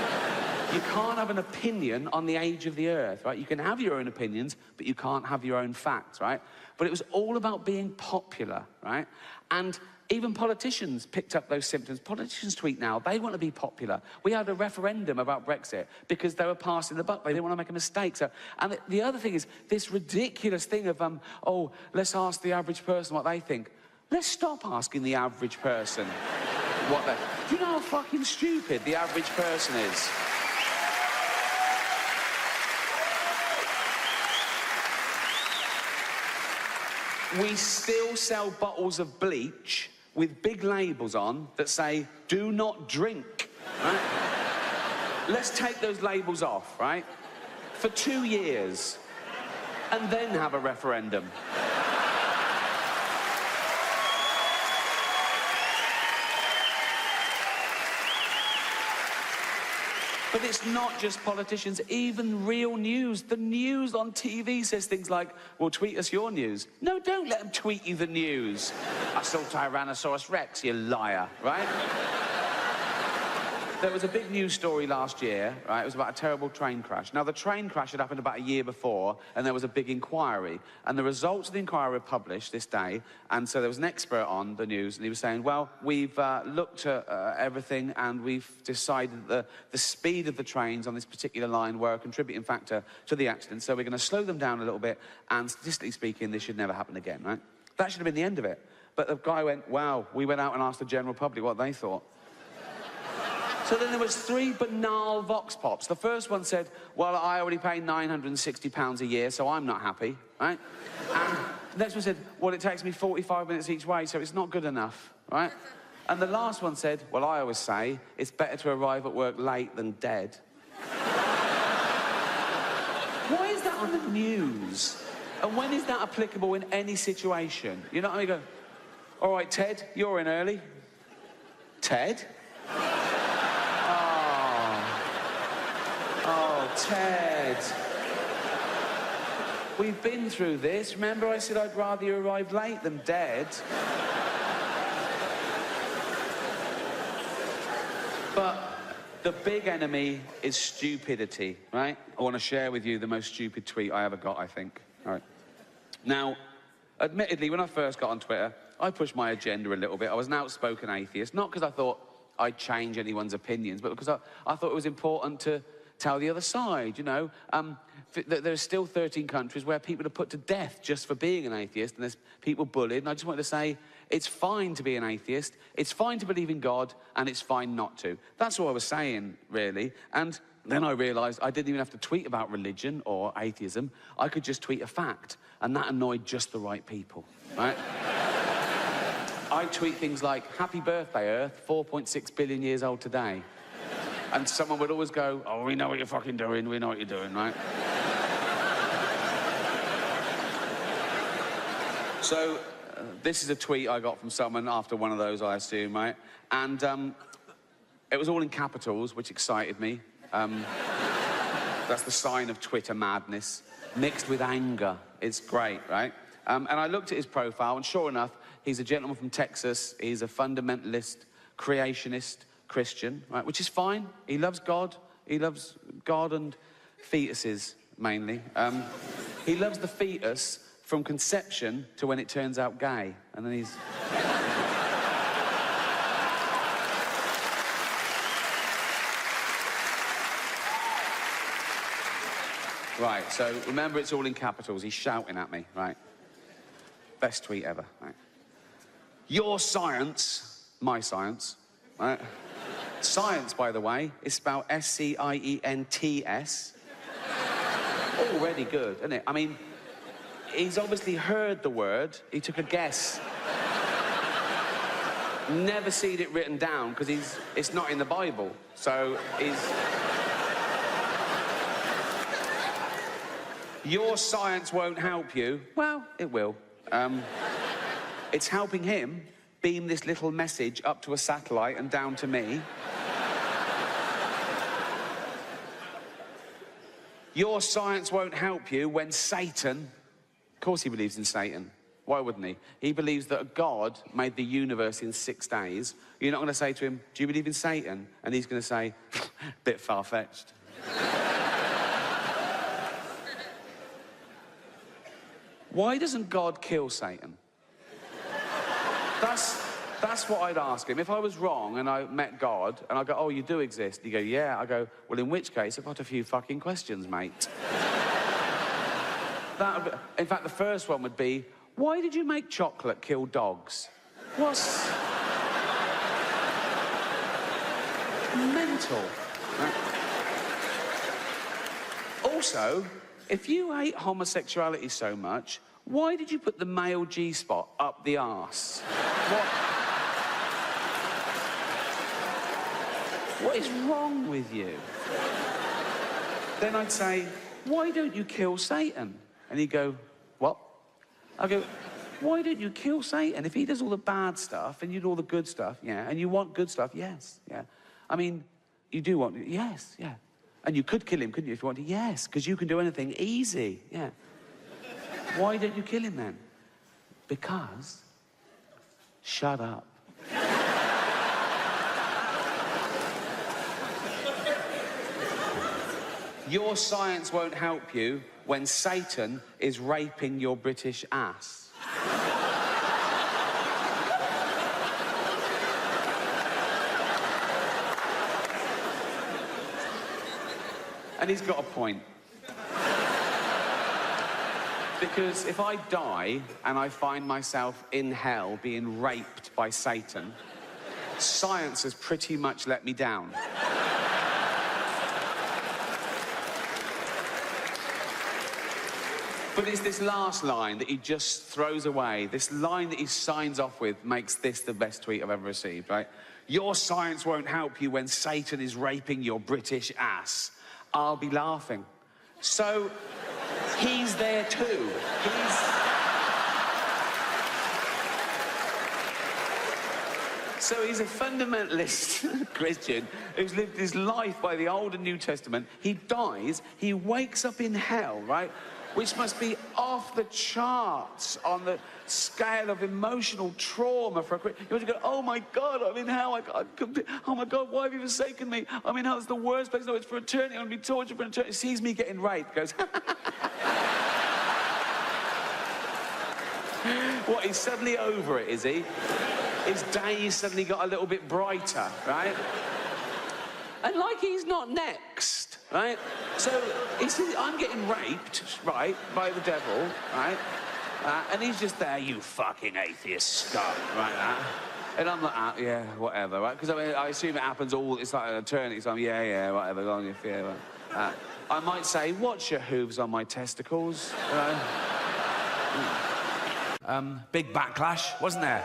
[SPEAKER 2] You can't have an opinion on the age of the Earth, right? You can have your own opinions, but you can't have your own facts, right? But it was all about being popular, right? And even politicians picked up those symptoms. Politicians tweet now, they want to be popular. We had a referendum about Brexit because they were passing the buck. They didn't want to make a mistake. So, and the other thing is this ridiculous thing of, oh, let's ask the average person what they think. Let's stop asking the average person what they... Do you know how fucking stupid the average person is? We still sell bottles of bleach with big labels on that say, do not drink, right? Let's take those labels off, right? For 2 years, and then have a referendum. But it's not just politicians, even real news. The news on TV says things like, well, tweet us your news. No, don't let them tweet you the news. I saw Tyrannosaurus Rex, you liar, right? There was a big news story last year, right? It was about a terrible train crash. Now, the train crash had happened about a year before, and there was a big inquiry. And the results of the inquiry were published this day, and so there was an expert on the news, and he was saying, well, we've looked at everything, and we've decided that the speed of the trains on this particular line were a contributing factor to the accident, so we're going to slow them down a little bit, and statistically speaking, this should never happen again, right? That should have been the end of it. But the guy went, wow, we went out and asked the general public what they thought. So then there was 3 banal vox pops. The first one said, well, I already pay £960 a year, so I'm not happy, right? And the next one said, well, it takes me 45 minutes each way, so it's not good enough, right? And the last one said, well, I always say, it's better to arrive at work late than dead. Why is that on the news? And when is that applicable in any situation? You know what I mean? Go, all right, Ted, you're in early. Ted? Oh, Ted. We've been through this. Remember I said I'd rather you arrived late than dead? But The big enemy is stupidity, right? I want to share with you the most stupid tweet I ever got, I think. All right. Now, admittedly, when I first got on Twitter, I pushed my agenda a little bit. I was an outspoken atheist, not because I thought I'd change anyone's opinions, but because I thought it was important to tell the other side, you know. There's still 13 countries where people are put to death just for being an atheist, and there's people bullied, and I just wanted to say, it's fine to be an atheist, it's fine to believe in God, and it's fine not to. That's all I was saying, really. And then I realised I didn't even have to tweet about religion or atheism. I could just tweet a fact, and that annoyed just the right people, right? I tweet things like, happy birthday, Earth, 4.6 billion years old today. And someone would always go, oh, we know what you're fucking doing, we know what you're doing, right? So, this is a tweet I got from someone after one of those, I assume, right? And it was all in capitals, which excited me. That's the sign of Twitter madness, mixed with anger. It's great, right? And I looked at his profile, and sure enough, he's a gentleman from Texas. He's a fundamentalist, creationist Christian, right? Which is fine. He loves God. He loves God and fetuses, mainly. He loves the fetus from conception to when it turns out gay. And then he's... Right, so remember it's all in capitals. He's shouting at me, right? Best tweet ever, right? Your science, my science, right? Science, by the way, is spelled S-C-I-E-N-T-S. Already good, isn't it? I mean, he's obviously heard the word. He took a guess. Never seen it written down, because it's not in the Bible. So he's... Your science won't help you. Well, it will. It's helping him beam this little message up to a satellite and down to me. Your science won't help you when Satan... Of course he believes in Satan. Why wouldn't he? He believes that God made the universe in 6 days. You're not going to say to him, do you believe in Satan? And he's going to say, bit far-fetched. Why doesn't God kill Satan? That's what I'd ask him. If I was wrong and I met God and I go, oh, you do exist. He'd go, yeah. I go, well, in which case, I've got a few fucking questions, mate. In fact, the first one would be, why did you make chocolate kill dogs? What's... mental. Also, if you hate homosexuality so much, why did you put the male G-spot up the arse? What is wrong with you? Then I'd say, why don't you kill Satan? And he'd go, what? I go, why don't you kill Satan? If he does all the bad stuff and you do all the good stuff, yeah, and you want good stuff, yes, yeah. I mean, you do want, yes, yeah. And you could kill him, couldn't you, if you wanted? Yes, because you can do anything easy, yeah. Why don't you kill him then? Because... Shut up. Your science won't help you when Satan is raping your British ass. And he's got a point. Because if I die and I find myself in hell being raped by Satan, science has pretty much let me down. But it's this last line that he just throws away. This line that he signs off with makes this the best tweet I've ever received, right? Your science won't help you when Satan is raping your British ass. I'll be laughing. So, he's there too. So he's a fundamentalist Christian who's lived his life by the Old and New Testament. He dies, he wakes up in hell, right? which must be off the charts on the scale of emotional trauma for a Christian. You must go, oh my God, I'm in hell. Oh my God, why have you forsaken me? I'm in hell, it's the worst place. No, it's for eternity. I'm going to be tortured for eternity. Sees me getting raped, goes, what, he's suddenly over it, is he? His day suddenly got a little bit brighter, right? And like he's not next, right? So he says, I'm getting raped, right, by the devil, right? And he's just there, you fucking atheist scum, right? And I'm like, yeah, whatever, right? Because I mean, I assume it happens all, it's like an eternity, so I'm, yeah, whatever, go on your fear. I might say, watch your hooves on my testicles, you know?
[SPEAKER 1] Big backlash, wasn't there?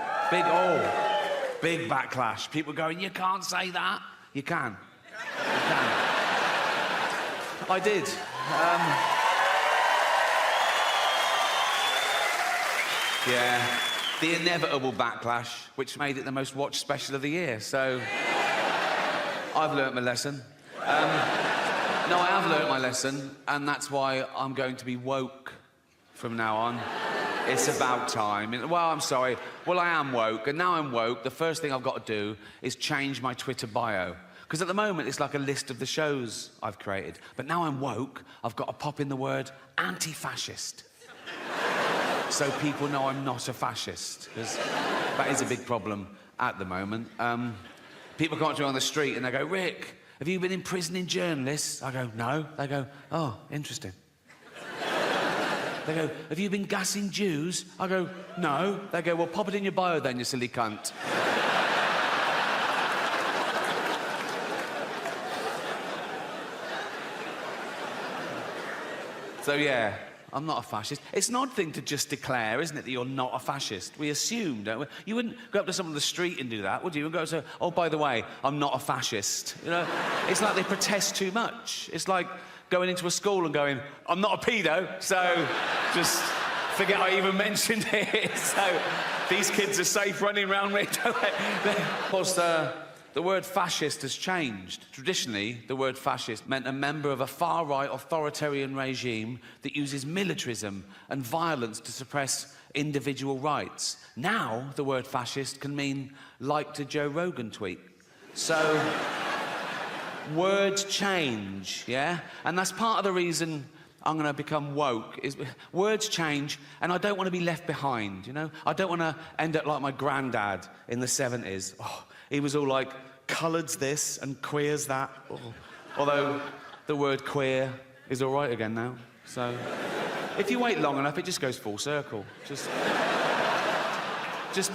[SPEAKER 1] Big backlash. People going, you can't say that. You can. You can. I did. Yeah. The inevitable backlash, which made it the most watched special of the year. So, I've learnt my lesson. No, I have learnt my lesson, and that's why I'm going to be woke from now on. It's about time. Well, I'm sorry. Well, I am woke, and now I'm woke, the first thing I've got to do is change my Twitter bio. Because at the moment, it's like a list of the shows I've created. But now I'm woke, I've got to pop in the word anti-fascist. So people know I'm not a fascist, because that is a big problem at the moment. People come up to me on the street and they go, Rick, have you been imprisoning journalists? I go, no. They go, oh, interesting. They go, have you been gassing Jews? I go, no. They go, well, pop it in your bio then, you silly cunt. So, yeah, I'm not a fascist. It's an odd thing to just declare, isn't it, that you're not a fascist? We assume, don't we? You wouldn't go up to someone on the street and do that, would you? And go and say, oh, by the way, I'm not a fascist. You know, it's like they protest too much. It's like going into a school and going, I'm not a pedo, so just forget I even mentioned it. So these kids are safe running around me. Of course, the word fascist has changed. Traditionally, the word fascist meant a member of a far-right authoritarian regime that uses militarism and violence to suppress individual rights. Now, the word fascist can mean liked a Joe Rogan tweet. So, words change, yeah? And that's part of the reason I'm going to become woke, is words change, and I don't want to be left behind, you know? I don't want to end up like my granddad in the 70s. Oh, he was all like, coloureds this and queers that. Oh. Although the word queer is all right again now. So if you wait long enough, it just goes full circle. Just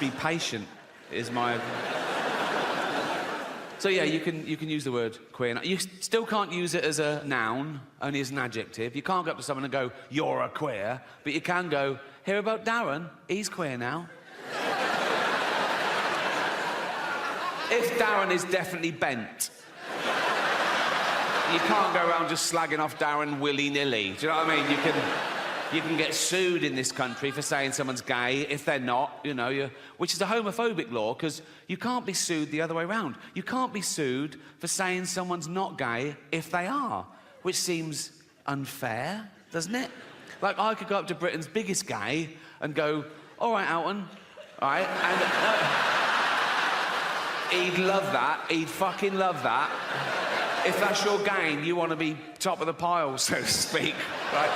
[SPEAKER 1] be patient is my... So yeah, you can use the word queer. You still can't use it as a noun, only as an adjective. You can't go up to someone and go, you're a queer, but you can go, hear about Darren? He's queer now. If Darren is definitely bent. You can't go around just slagging off Darren willy-nilly. Do you know what I mean? You can get sued in this country for saying someone's gay if they're not, you know, which is a homophobic law, because you can't be sued the other way around. You can't be sued for saying someone's not gay if they are, which seems unfair, doesn't it? Like, I could go up to Britain's biggest gay and go, all right, Alton, all right, and... He'd love that. He'd fucking love that. If that's your game, you want to be top of the pile, so to speak, right?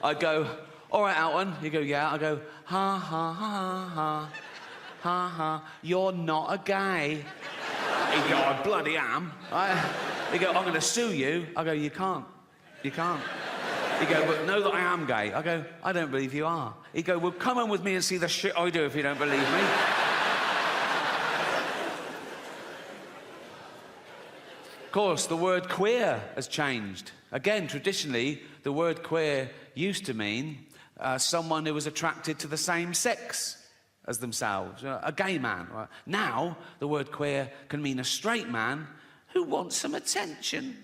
[SPEAKER 1] I go, all right, Alton. You go, yeah. I go, ha, ha, ha, ha, ha, ha. You're not a gay. He'd go, I bloody am. Right? He'd go, I'm going to sue you. I go, you can't. You can't. He'd go, but know that I am gay. I go, I don't believe you are. He'd go, well, come on with me and see the shit I do if you don't believe me. Of course, the word queer has changed. Again, traditionally, the word queer used to mean someone who was attracted to the same sex as themselves, a gay man. Right? Now, the word queer can mean a straight man who wants some attention.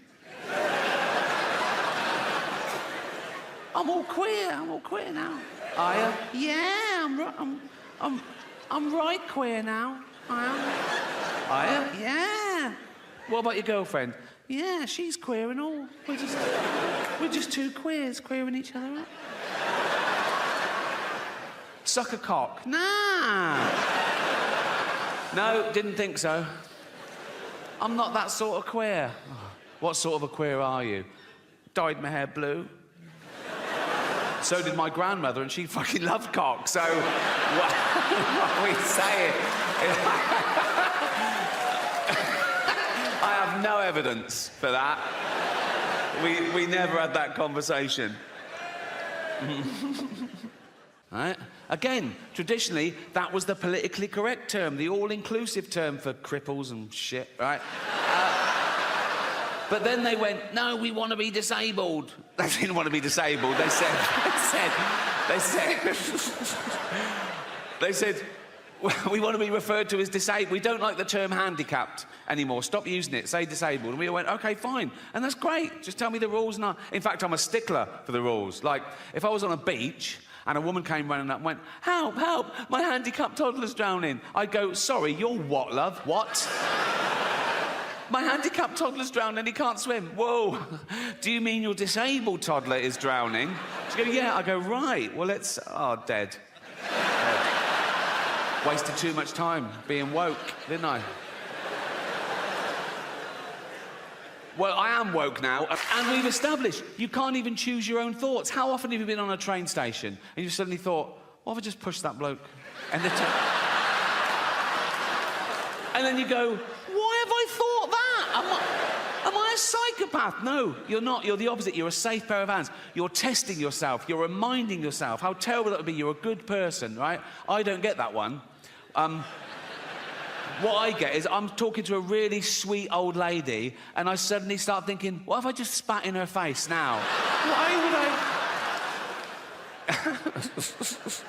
[SPEAKER 1] I'm all queer now. Are you? Yeah, I'm right queer now. I am. Are you? Yeah. What about your girlfriend? Yeah, she's queer and all. We're just two queers queering each other out. Suck a cock. Nah. No, didn't think so. I'm not that sort of queer. What sort of a queer are you? Dyed my hair blue. So did my grandmother, and she fucking loved cock, so... what are we saying? I have no evidence for that. We never had that conversation. Right? Again, traditionally, that was the politically correct term, the all-inclusive term for cripples and shit, right? But then they went, no, we want to be disabled. They didn't want to be disabled. They said, we want to be referred to as disabled. We don't like the term handicapped anymore. Stop using it. Say disabled. And we went, OK, fine. And that's great. Just tell me the rules. And in fact, I'm a stickler for the rules. Like, if I was on a beach and a woman came running up and went, help, help, my handicapped toddler's drowning. I'd go, sorry, you're what, love? What? My handicapped toddler's drowning and he can't swim. Whoa. Do you mean your disabled toddler is drowning? She'd go, yeah. I go, right. Well, it's... Oh, dead. Wasted too much time being woke, didn't I? Well, I am woke now, and we've established you can't even choose your own thoughts. How often have you been on a train station and you suddenly thought, what if I just pushed that bloke? And then you go, why have I thought that? Am I a psychopath? No, you're not. You're the opposite. You're a safe pair of hands. You're testing yourself. You're reminding yourself how terrible that would be. You're a good person, right? I don't get that one. What I get is I'm talking to a really sweet old lady and I suddenly start thinking, what if I just spat in her face now? Why would I...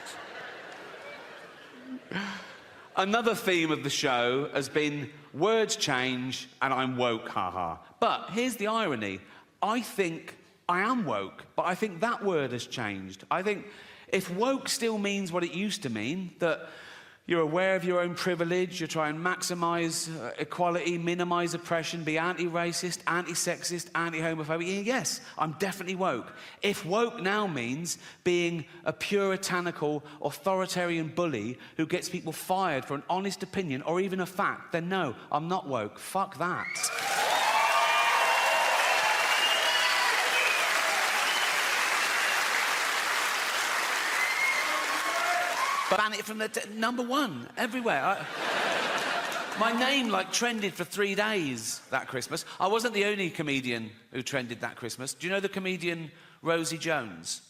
[SPEAKER 1] Another theme of the show has been words change and I'm woke, haha. But here's the irony. I think I am woke, but I think that word has changed. I think if woke still means what it used to mean, that you're aware of your own privilege, you try and maximise equality, minimise oppression, be anti-racist, anti-sexist, anti-homophobic. Yes, I'm definitely woke. If woke now means being a puritanical, authoritarian bully who gets people fired for an honest opinion or even a fact, then no, I'm not woke. Fuck that. Ban it from the number one everywhere. My name trended for 3 days that Christmas. I wasn't the only comedian who trended that Christmas. Do you know the comedian Rosie Jones?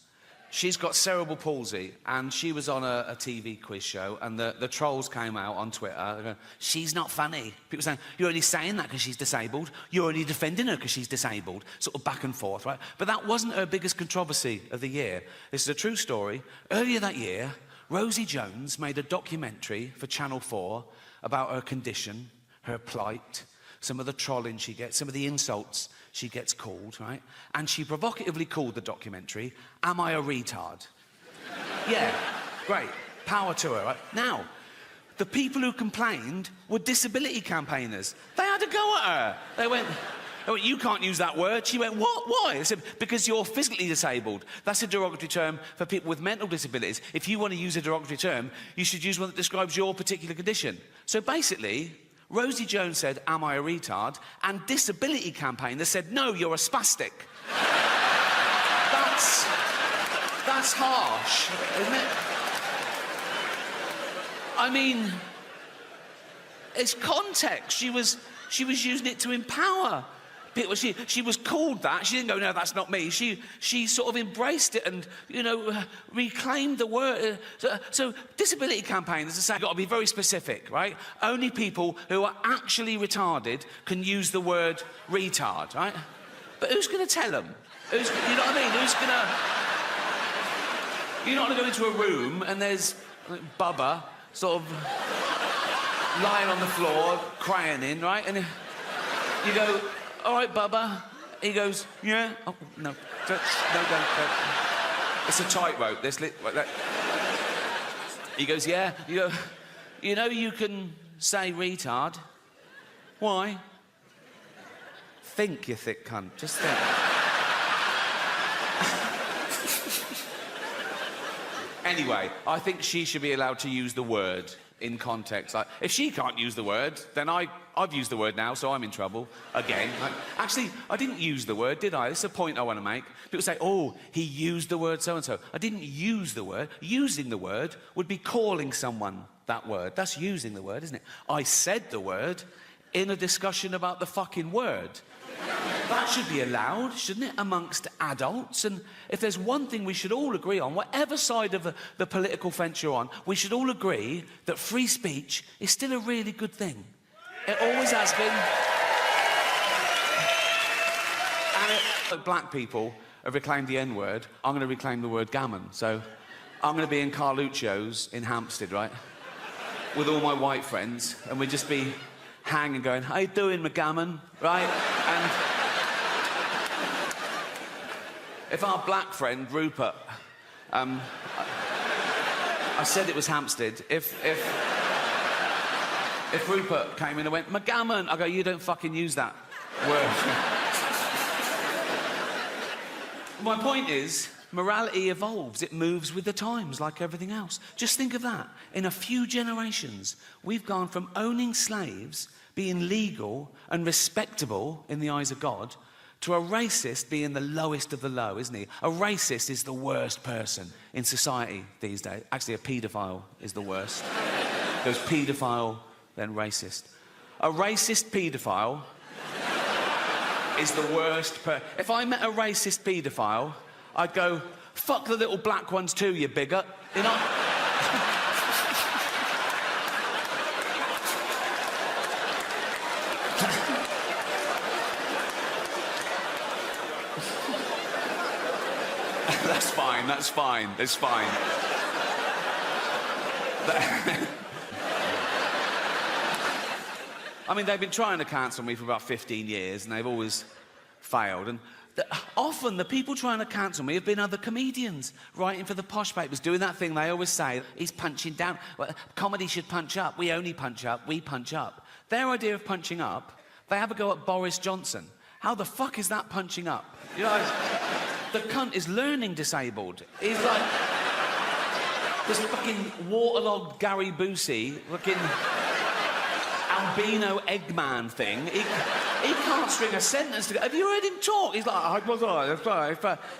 [SPEAKER 1] She's got cerebral palsy and she was on a TV quiz show and the trolls came out on Twitter going, she's not funny. People saying, you're only saying that because she's disabled. You're only defending her because she's disabled. Sort of back and forth, right? But that wasn't her biggest controversy of the year. This is a true story. Earlier that year, Rosie Jones made a documentary for Channel 4 about her condition, her plight, some of the trolling she gets, some of the insults she gets called, right? And she provocatively called the documentary, Am I a Retard? Yeah, great. Power to her, right? Now, the people who complained were disability campaigners. They had a go at her. They went, you can't use that word. She went, what? Why? I said, because you're physically disabled. That's a derogatory term for people with mental disabilities. If you want to use a derogatory term, you should use one that describes your particular condition. So basically, Rosie Jones said, am I a retard? And disability campaigners said, no, you're a spastic. That's harsh, isn't it? I mean, it's context. She was using it to empower. She was called that. She didn't go, no, that's not me. She sort of embraced it and, reclaimed the word. So disability campaigners are saying, you've got to be very specific, right? Only people who are actually retarded can use the word retard, right? But who's going to tell them? You know what I mean? You're not going to go into a room and there's Bubba sort of lying on the floor, crying in, right? And you go, all right, Bubba. He goes, yeah. Oh, no. No. It's a tightrope. He goes, yeah. You go, you can say retard. Why? think, you thick cunt. Just think. Anyway, I think she should be allowed to use the word in context. Like, if she can't use the word, then I've used the word now, so I'm in trouble again. Like, actually, I didn't use the word, did I? This is a point I want to make. People say, oh, he used the word so-and-so. I didn't use the word. Using the word would be calling someone that word. That's using the word, isn't it? I said the word in a discussion about the fucking word. That should be allowed, shouldn't it, amongst adults? And if there's one thing we should all agree on, whatever side of the political fence you're on, we should all agree that free speech is still a really good thing. It always has been. And black people have reclaimed the N-word. I'm going to reclaim the word gammon. So I'm going to be in Carluccio's in Hampstead, right, with all my white friends, and we'd just be hanging going, how you doing, McGammon, right? And if our black friend, Rupert, I said it was Hampstead, if Rupert came in and went, McGammon, I go, you don't fucking use that word. My point is, morality evolves. It moves with the times, like everything else. Just think of that. In a few generations, we've gone from owning slaves, being legal and respectable in the eyes of God, to a racist being the lowest of the low, isn't he? A racist is the worst person in society these days. Actually, a paedophile is the worst. Goes paedophile, then racist. A racist paedophile is the worst If I met a racist paedophile, I'd go, fuck the little black ones too, you bigot. You know? That's fine, that's fine, it's fine. I mean, they've been trying to cancel me for about 15 years, and they've always failed. And often the people trying to cancel me have been other comedians writing for the posh papers, doing that thing they always say, he's punching down. Well, comedy should punch up. We only punch up. We punch up. Their idea of punching up, they have a go at Boris Johnson. How the fuck is that punching up? You know, the cunt is learning disabled. He's like this fucking waterlogged Gary Busey, fucking albino Eggman thing. He can't string a sentence together. Have you heard him talk? He's like,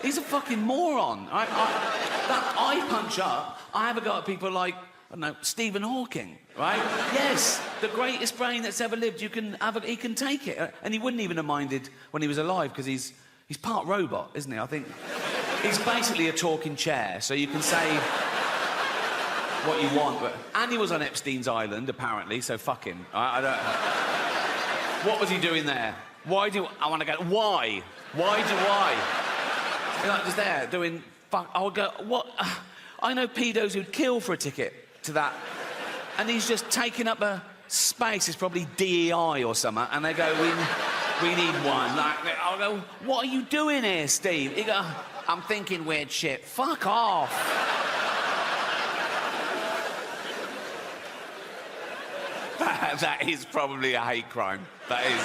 [SPEAKER 1] he's a fucking moron. That I punch up, I have a go at people like, I don't know, Stephen Hawking, right? Yes, the greatest brain that's ever lived. He can take it. And he wouldn't even have minded when he was alive, because he's part robot, isn't he? I think he's basically a talking chair, so you can say what you want, and he was on Epstein's island, apparently, so fuck him. I don't... What was he doing there? Why do I want to go? Why? Why do I? You're like, just there, doing... Fuck, I would go, what? I know pedos who'd kill for a ticket to that, and he's just taking up a space. It's probably DEI or something, and they go, we need one. Like, I'll go, what are you doing here, Steve? He go, I'm thinking weird shit. Fuck off. That is probably a hate crime. That is.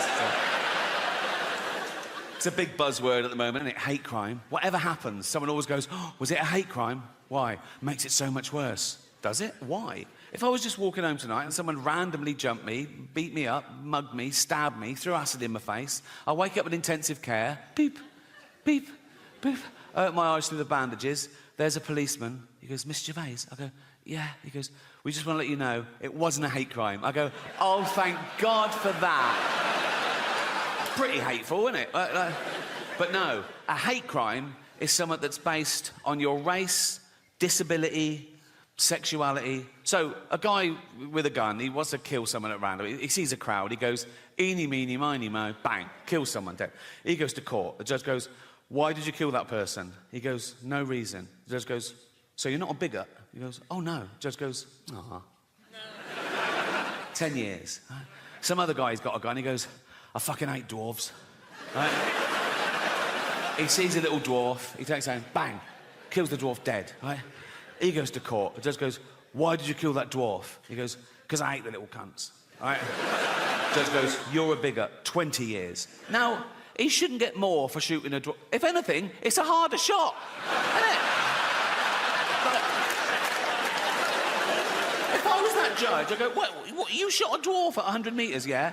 [SPEAKER 1] It's a big buzzword at the moment, isn't it? Hate crime. Whatever happens, someone always goes, oh, was it a hate crime? Why? Makes it so much worse. Does it? Why? If I was just walking home tonight and someone randomly jumped me, beat me up, mugged me, stabbed me, threw acid in my face, I wake up in intensive care, beep, beep, beep. I open my eyes through the bandages. There's a policeman. He goes, Miss Gervais? I go, yeah. He goes, we just want to let you know it wasn't a hate crime. I go, oh, thank God for that. Pretty hateful, isn't it? But no, a hate crime is something that's based on your race, disability, sexuality. So a guy with a gun, he wants to kill someone at random. He sees a crowd. He goes, eeny, meeny, miny, mo, bang, kills someone dead. He goes to court. The judge goes, why did you kill that person? He goes, no reason. The judge goes, so you're not a bigot? He goes, oh, no. The judge goes, no. 10 years. Some other guy's got a gun. He goes, I fucking hate dwarves. Right? He sees a little dwarf. He takes aim, bang, kills the dwarf dead. Right? He goes to court. The judge goes, why did you kill that dwarf? He goes, because I hate the little cunts. Right? The judge goes, you're a bigot. 20 years. Now, he shouldn't get more for shooting a dwarf. If anything, it's a harder shot, isn't it? Like, if I was that judge, I'd go, what, you shot a dwarf at 100 metres, yeah?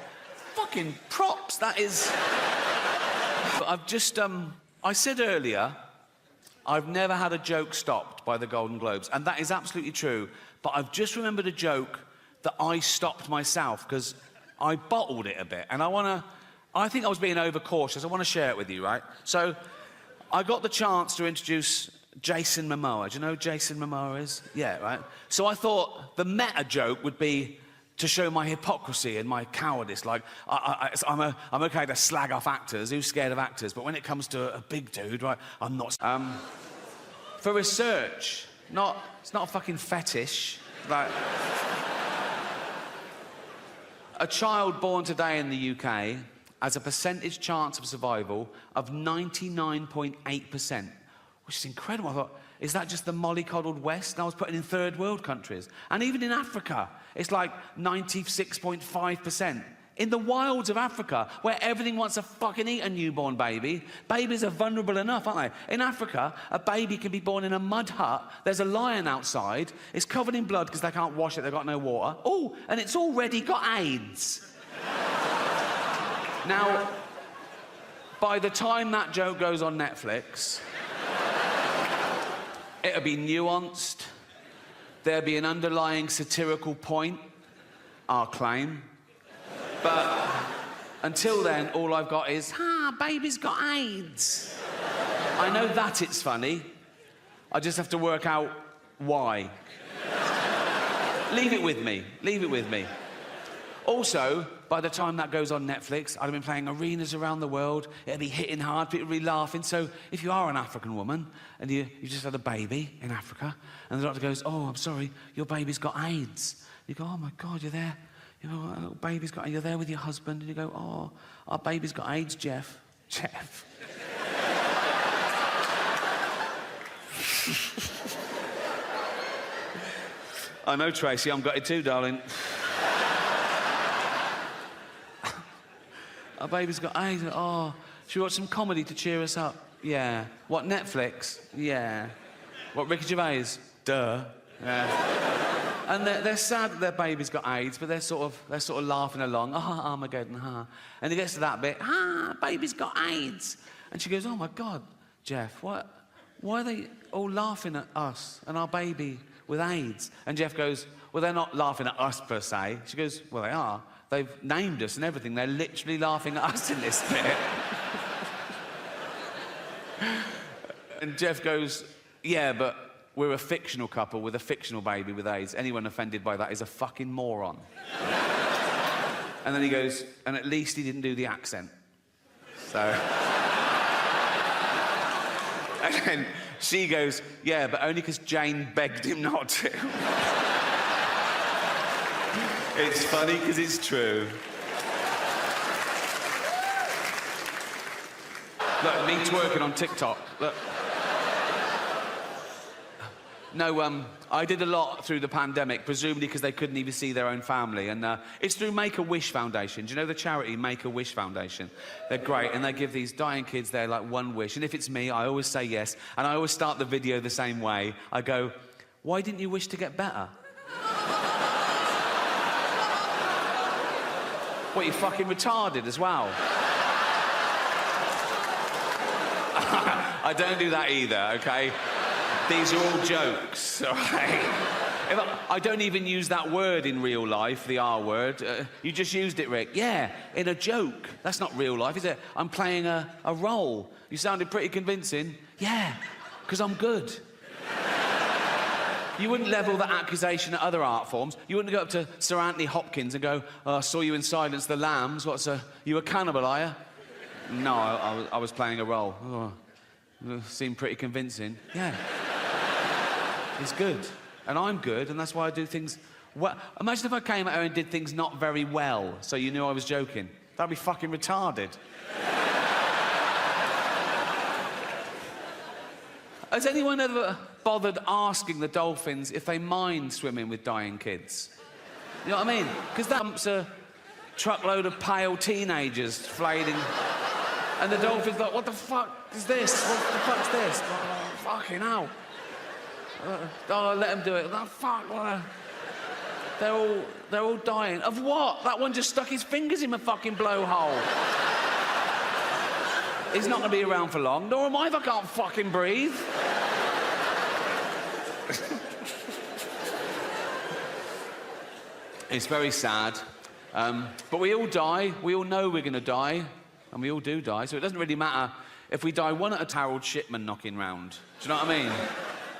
[SPEAKER 1] Fucking props, that is... But I've just, I said earlier, I've never had a joke stopped by the Golden Globes, and that is absolutely true, but I've just remembered a joke that I stopped myself, because I bottled it a bit, and I think I was being overcautious. I want to share it with you, right? So, I got the chance to introduce Jason Momoa. Do you know who Jason Momoa is? Yeah, right? So I thought the meta joke would be to show my hypocrisy and my cowardice. Like, I'm okay to slag off actors. Who's scared of actors? But when it comes to a big dude, right, I'm not... for research, it's not a fucking fetish. Like... A child born today in the UK has a percentage chance of survival of 99.8%, which is incredible. I thought, is that just the mollycoddled West? And I was putting in third world countries. And even in Africa, it's like 96.5%. In the wilds of Africa, where everything wants to fucking eat a newborn baby, babies are vulnerable enough, aren't they? In Africa, a baby can be born in a mud hut. There's a lion outside. It's covered in blood because they can't wash it. They've got no water. Oh, and it's already got AIDS. Now, by the time that joke goes on Netflix, it'll be nuanced. There'll be an underlying satirical point, I'll claim. But until then, all I've got is, baby's got AIDS. I know that it's funny. I just have to work out why. Leave it with me. Leave it with me. Also, by the time that goes on Netflix, I'd have been playing arenas around the world. It'll be hitting hard, people will be laughing. So if you are an African woman and you just had a baby in Africa and the doctor goes, oh, I'm sorry, your baby's got AIDS. You go, oh, my God, you're there. You know, our little baby's got... You're there with your husband and you go, oh, our baby's got AIDS, Jeff. Jeff. I know, Tracy, I'm gutted too, darling. Our baby's got AIDS. Oh, should we watch some comedy to cheer us up? Yeah. What, Netflix? Yeah. What, Ricky Gervais? Duh. Yeah. And they're sad that their baby's got AIDS, but they're sort of laughing along. Armageddon, And it gets to that bit, baby's got AIDS. And she goes, oh my God, Jeff, why are they all laughing at us and our baby with AIDS? And Jeff goes, well, they're not laughing at us per se. She goes, well, they are. They've named us and everything. They're literally laughing at us in this bit. And Jeff goes, yeah, but we're a fictional couple with a fictional baby with AIDS. Anyone offended by that is a fucking moron. And then he goes, and at least he didn't do the accent. So... And then she goes, yeah, but only because Jane begged him not to. It's funny because it's true. Look, me twerking on TikTok. Look. No, I did a lot through the pandemic, presumably because they couldn't even see their own family. And it's through Make-A-Wish Foundation. Do you know the charity Make-A-Wish Foundation? They're great, and they give these dying kids their, like, one wish. And if it's me, I always say yes. And I always start the video the same way. I go, why didn't you wish to get better? What, you fucking retarded as well? I don't do that either, okay? These are all jokes, all right? I don't even use that word in real life, the R word. You just used it, Rick. Yeah, in a joke. That's not real life, is it? I'm playing a role. You sounded pretty convincing. Yeah, because I'm good. You wouldn't level that accusation at other art forms. You wouldn't go up to Sir Anthony Hopkins and go, oh, I saw you in Silence the Lambs. You a cannibal, are you? No, I was playing a role. Oh, seemed pretty convincing. Yeah. He's good. And I'm good, and that's why I do things well. Imagine if I came out here and did things not very well, so you knew I was joking. That'd be fucking retarded. Has anyone ever bothered asking the dolphins if they mind swimming with dying kids? You know what I mean? Because that's a truckload of pale teenagers flailing And the dolphin's like, what the fuck is this? What the fuck's this? Oh, fucking hell. Oh, let him do it. Oh, fuck. They're all dying. Of what? That one just stuck his fingers in my fucking blowhole. He's not going to be around for long, nor am I if I can't fucking breathe. It's very sad. But we all die. We all know we're going to die. And we all do die. So it doesn't really matter if we die one at a Harold Shipman knocking round. Do you know what I mean?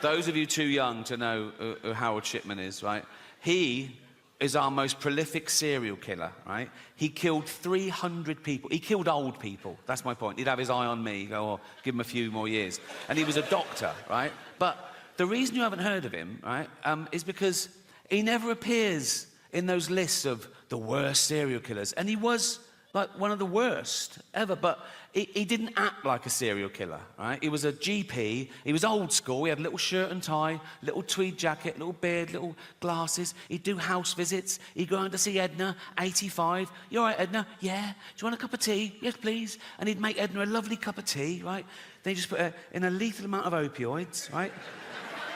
[SPEAKER 1] Those of you too young to know who Harold Shipman is, right? He is our most prolific serial killer, right? He killed 300 people. He killed old people. That's my point. He'd have his eye on me, go, oh, give him a few more years. And he was a doctor, right? But the reason you haven't heard of him, right, is because he never appears in those lists of the worst serial killers. And he was like one of the worst ever, but he didn't act like a serial killer, right? He was a GP, he was old school, he had a little shirt and tie, little tweed jacket, little beard, little glasses, he'd do house visits, he'd go on to see Edna, 85, you all right, Edna? Yeah. Do you want a cup of tea? Yes, please. And he'd make Edna a lovely cup of tea, right? Then he'd just put her in a lethal amount of opioids, right?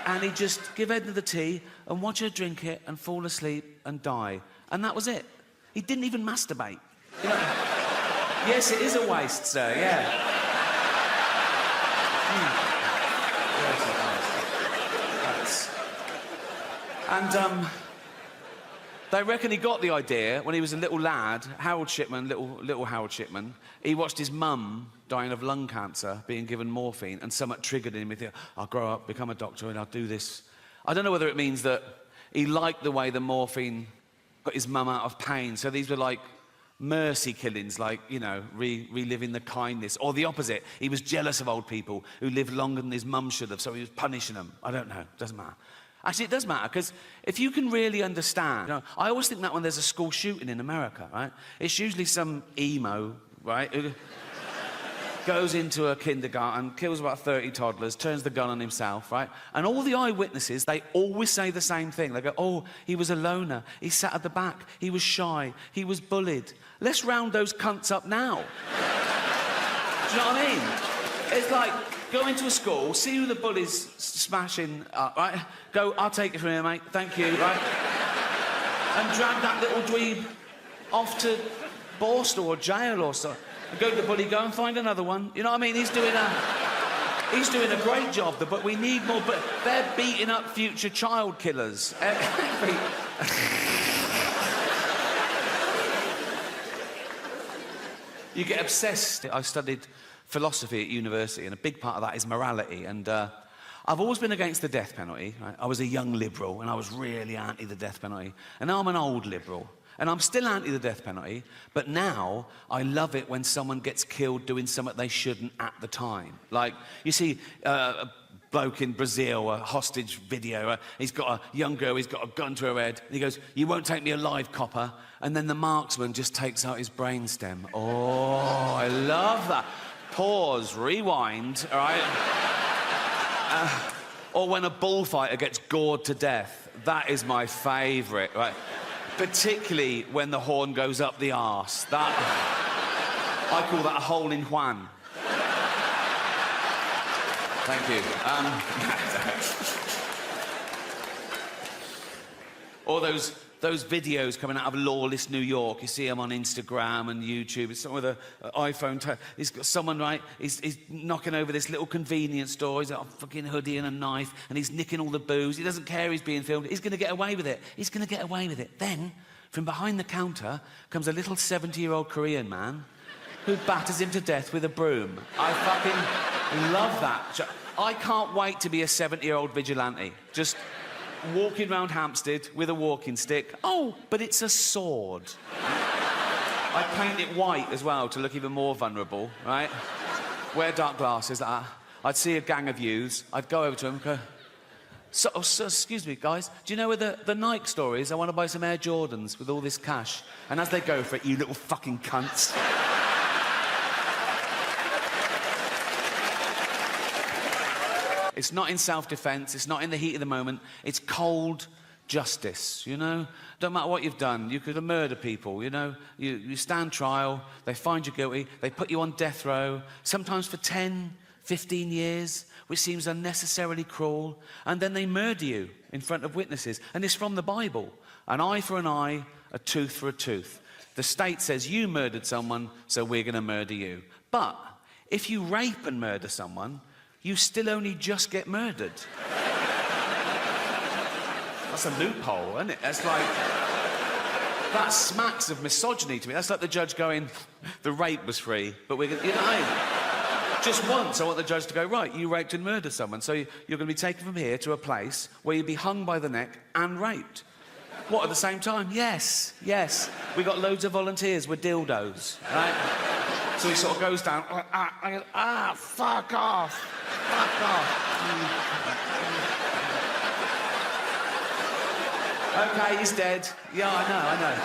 [SPEAKER 1] And he'd just give Edna the tea and watch her drink it and fall asleep and die. And that was it. He didn't even masturbate. You know, yes, it is a waste, sir, yeah. And they reckon he got the idea when he was a little lad, Harold Shipman, little Harold Shipman. He watched his mum dying of lung cancer, being given morphine, and somewhat triggered him. He thought, I'll grow up, become a doctor, and I'll do this. I don't know whether it means that he liked the way the morphine got his mum out of pain. So these were like mercy killings, like, you know, reliving the kindness. Or the opposite, he was jealous of old people who lived longer than his mum should have, so he was punishing them. I don't know, doesn't matter. Actually, it does matter, because if you can really understand, you know, I always think that when there's a school shooting in America, right, it's usually some emo, right, who goes into a kindergarten, kills about 30 toddlers, turns the gun on himself, right? And all the eyewitnesses, they always say the same thing. They go, oh, he was a loner, he sat at the back, he was shy, he was bullied. Let's round those cunts up now. Do you know what I mean? It's like, go into a school, see who the bully's smashing up, right? Go, I'll take it from here, mate, thank you, right? And drag that little dweeb off to Borstal or jail or so. Go to the bully, go and find another one. You know what I mean? He's doing a great job, but we need more. But they're beating up future child killers. You get obsessed. I studied philosophy at university, and a big part of that is morality. And I've always been against the death penalty. Right? I was a young liberal, and I was really anti the death penalty. And now I'm an old liberal. And I'm still anti the death penalty, but now I love it when someone gets killed doing something they shouldn't at the time. Like, you see a bloke in Brazil, a hostage video, he's got a young girl, he's got a gun to her head, and he goes, you won't take me alive, copper. And then the marksman just takes out his brainstem. Oh, I love that. Pause, rewind, all right? Or when a bullfighter gets gored to death. That is my favourite, right? Particularly when the horn goes up the arse. That, I call that a hole in Juan. Thank you. Or those videos coming out of lawless New York. You see them on Instagram and YouTube. It's someone with an iPhone. He's got someone, right, he's knocking over this little convenience store. He's got a fucking hoodie and a knife, and he's nicking all the booze. He doesn't care he's being filmed. He's going to get away with it. He's going to get away with it. Then, from behind the counter, comes a little 70-year-old Korean man who batters him to death with a broom. I fucking love that. I can't wait to be a 70-year-old vigilante. Just walking around Hampstead with a walking stick. Oh, but it's a sword. I paint it white as well to look even more vulnerable, right? Wear dark glasses like that. I'd see a gang of youths. I'd go over to them and go, so, excuse me, guys, do you know where the Nike store is? I want to buy some Air Jordans with all this cash. And as they go for it, you little fucking cunts. It's not in self-defense, it's not in the heat of the moment, it's cold, justice, you know? Don't matter what you've done, you could murder people, you know? You stand trial, they find you guilty, they put you on death row, sometimes for 10, 15 years, which seems unnecessarily cruel, and then they murder you in front of witnesses. And it's from the Bible. An eye for an eye, a tooth for a tooth. The state says you murdered someone, so we're going to murder you. But if you rape and murder someone, you still only just get murdered. That's a loophole, isn't it? That's like... That smacks of misogyny to me. That's like the judge going, the rape was free, but we're going to... You know, just once, I want the judge to go, right, you raped and murdered someone, so you're going to be taken from here to a place where you'll be hung by the neck and raped. What, at the same time? Yes, yes. We got loads of volunteers with dildos, right? So he sort of goes down, fuck off, fuck off. Okay, he's dead. Yeah, I know.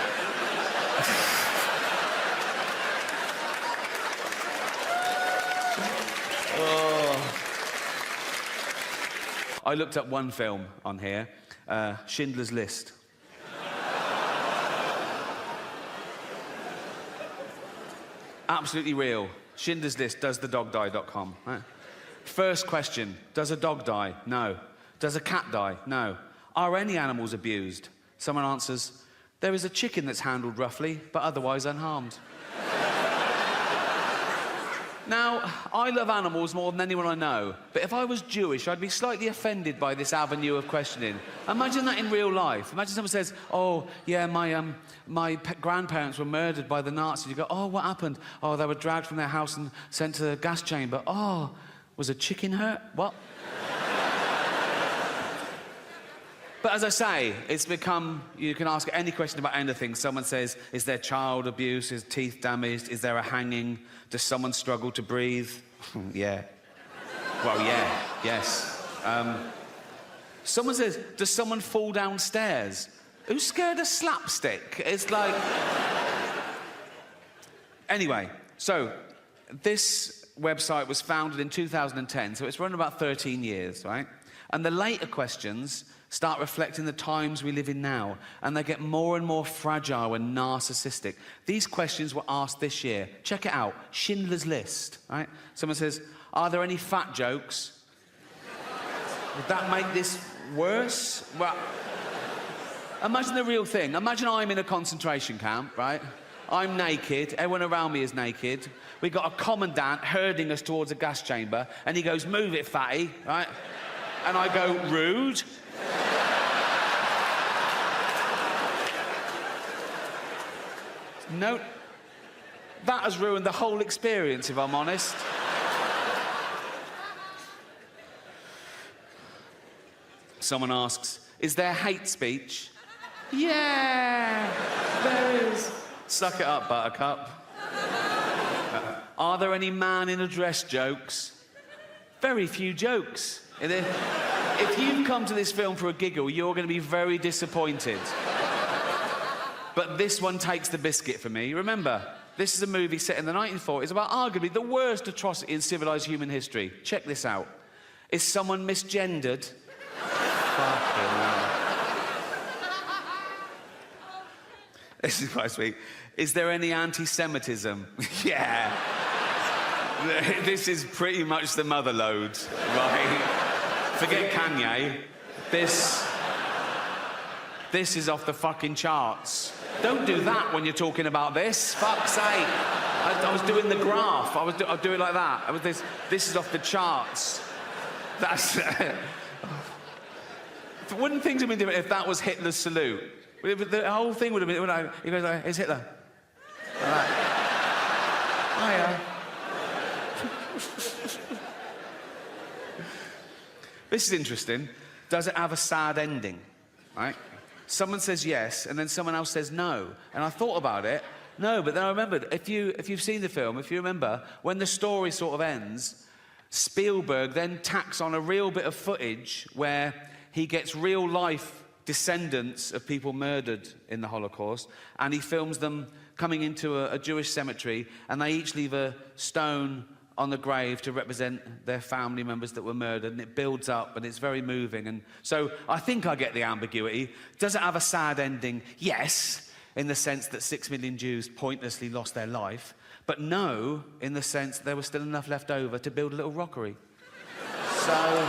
[SPEAKER 1] Oh. I looked up one film on here, Schindler's List. Absolutely real. Schindler's List, doesthedogdie.com. Right? First question, does a dog die? No. Does a cat die? No. Are any animals abused? Someone answers, there is a chicken that's handled roughly, but otherwise unharmed. Now, I love animals more than anyone I know, but if I was Jewish, I'd be slightly offended by this avenue of questioning. Imagine that in real life. Imagine someone says, oh, yeah, my grandparents were murdered by the Nazis. You go, oh, what happened? Oh, they were dragged from their house and sent to the gas chamber. Oh, was a chicken hurt? What? But as I say, it's become, you can ask any question about anything. Someone says, is there child abuse? Is teeth damaged? Is there a hanging? Does someone struggle to breathe? Yeah. Well, yeah, yes. Someone says, does someone fall downstairs? Who's scared of slapstick? It's like... Anyway, so this website was founded in 2010, so it's run about 13 years, right? And the later questions start reflecting the times we live in now, and they get more and more fragile and narcissistic. These questions were asked this year. Check it out, Schindler's List, right? Someone says, are there any fat jokes? Would that make this worse? Well, imagine the real thing. Imagine I'm in a concentration camp, right? I'm naked, everyone around me is naked. We've got a commandant herding us towards a gas chamber, and he goes, move it, fatty, right? And I go, rude. No, that has ruined the whole experience, if I'm honest. Someone asks, is there hate speech? Yeah, there is. Suck it up, Buttercup. Are there any man in a dress jokes? Very few jokes. If you've come to this film for a giggle, you're going to be very disappointed. But this one takes the biscuit for me. Remember, this is a movie set in the 1940s about arguably the worst atrocity in civilized human history. Check this out. Is someone misgendered? Fucking hell. This is quite sweet. Is there any anti-Semitism? Yeah. This is pretty much the mother load, right? Forget Kanye. This is off the fucking charts. Don't do that when you're talking about this. Fuck's sake. I was doing the graph. I was doing like that. This is off the charts. That's... Wouldn't things have been different if that was Hitler's salute? The whole thing would have been... He goes like, it's Hitler. Like that. Hiya. This is interesting. Does it have a sad ending? Right? Someone says yes, and then someone else says no. And I thought about it. No, but then I remembered, if you've seen the film, if you remember, when the story sort of ends, Spielberg then tacks on a real bit of footage where he gets real-life descendants of people murdered in the Holocaust, and he films them coming into a Jewish cemetery, and they each leave a stone on the grave to represent their family members that were murdered, and it builds up, and it's very moving. And so I think I get the ambiguity. Does it have a sad ending? Yes, in the sense that 6 million Jews pointlessly lost their life, but no, in the sense there was still enough left over to build a little rockery. So...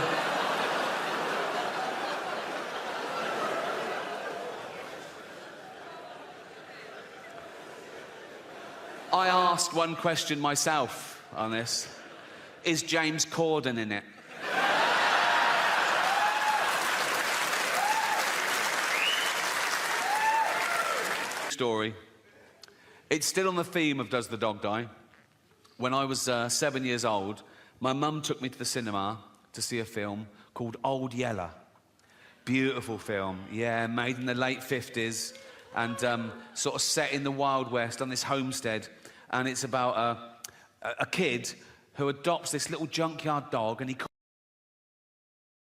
[SPEAKER 1] I asked one question myself on this. Is James Corden in it? Story. It's still on the theme of Does the Dog Die? When I was 7 years old, my mum took me to the cinema to see a film called Old Yeller. Beautiful film, yeah, made in the late 50s and sort of set in the Wild West on this homestead. And it's about a kid who adopts this little junkyard dog, and he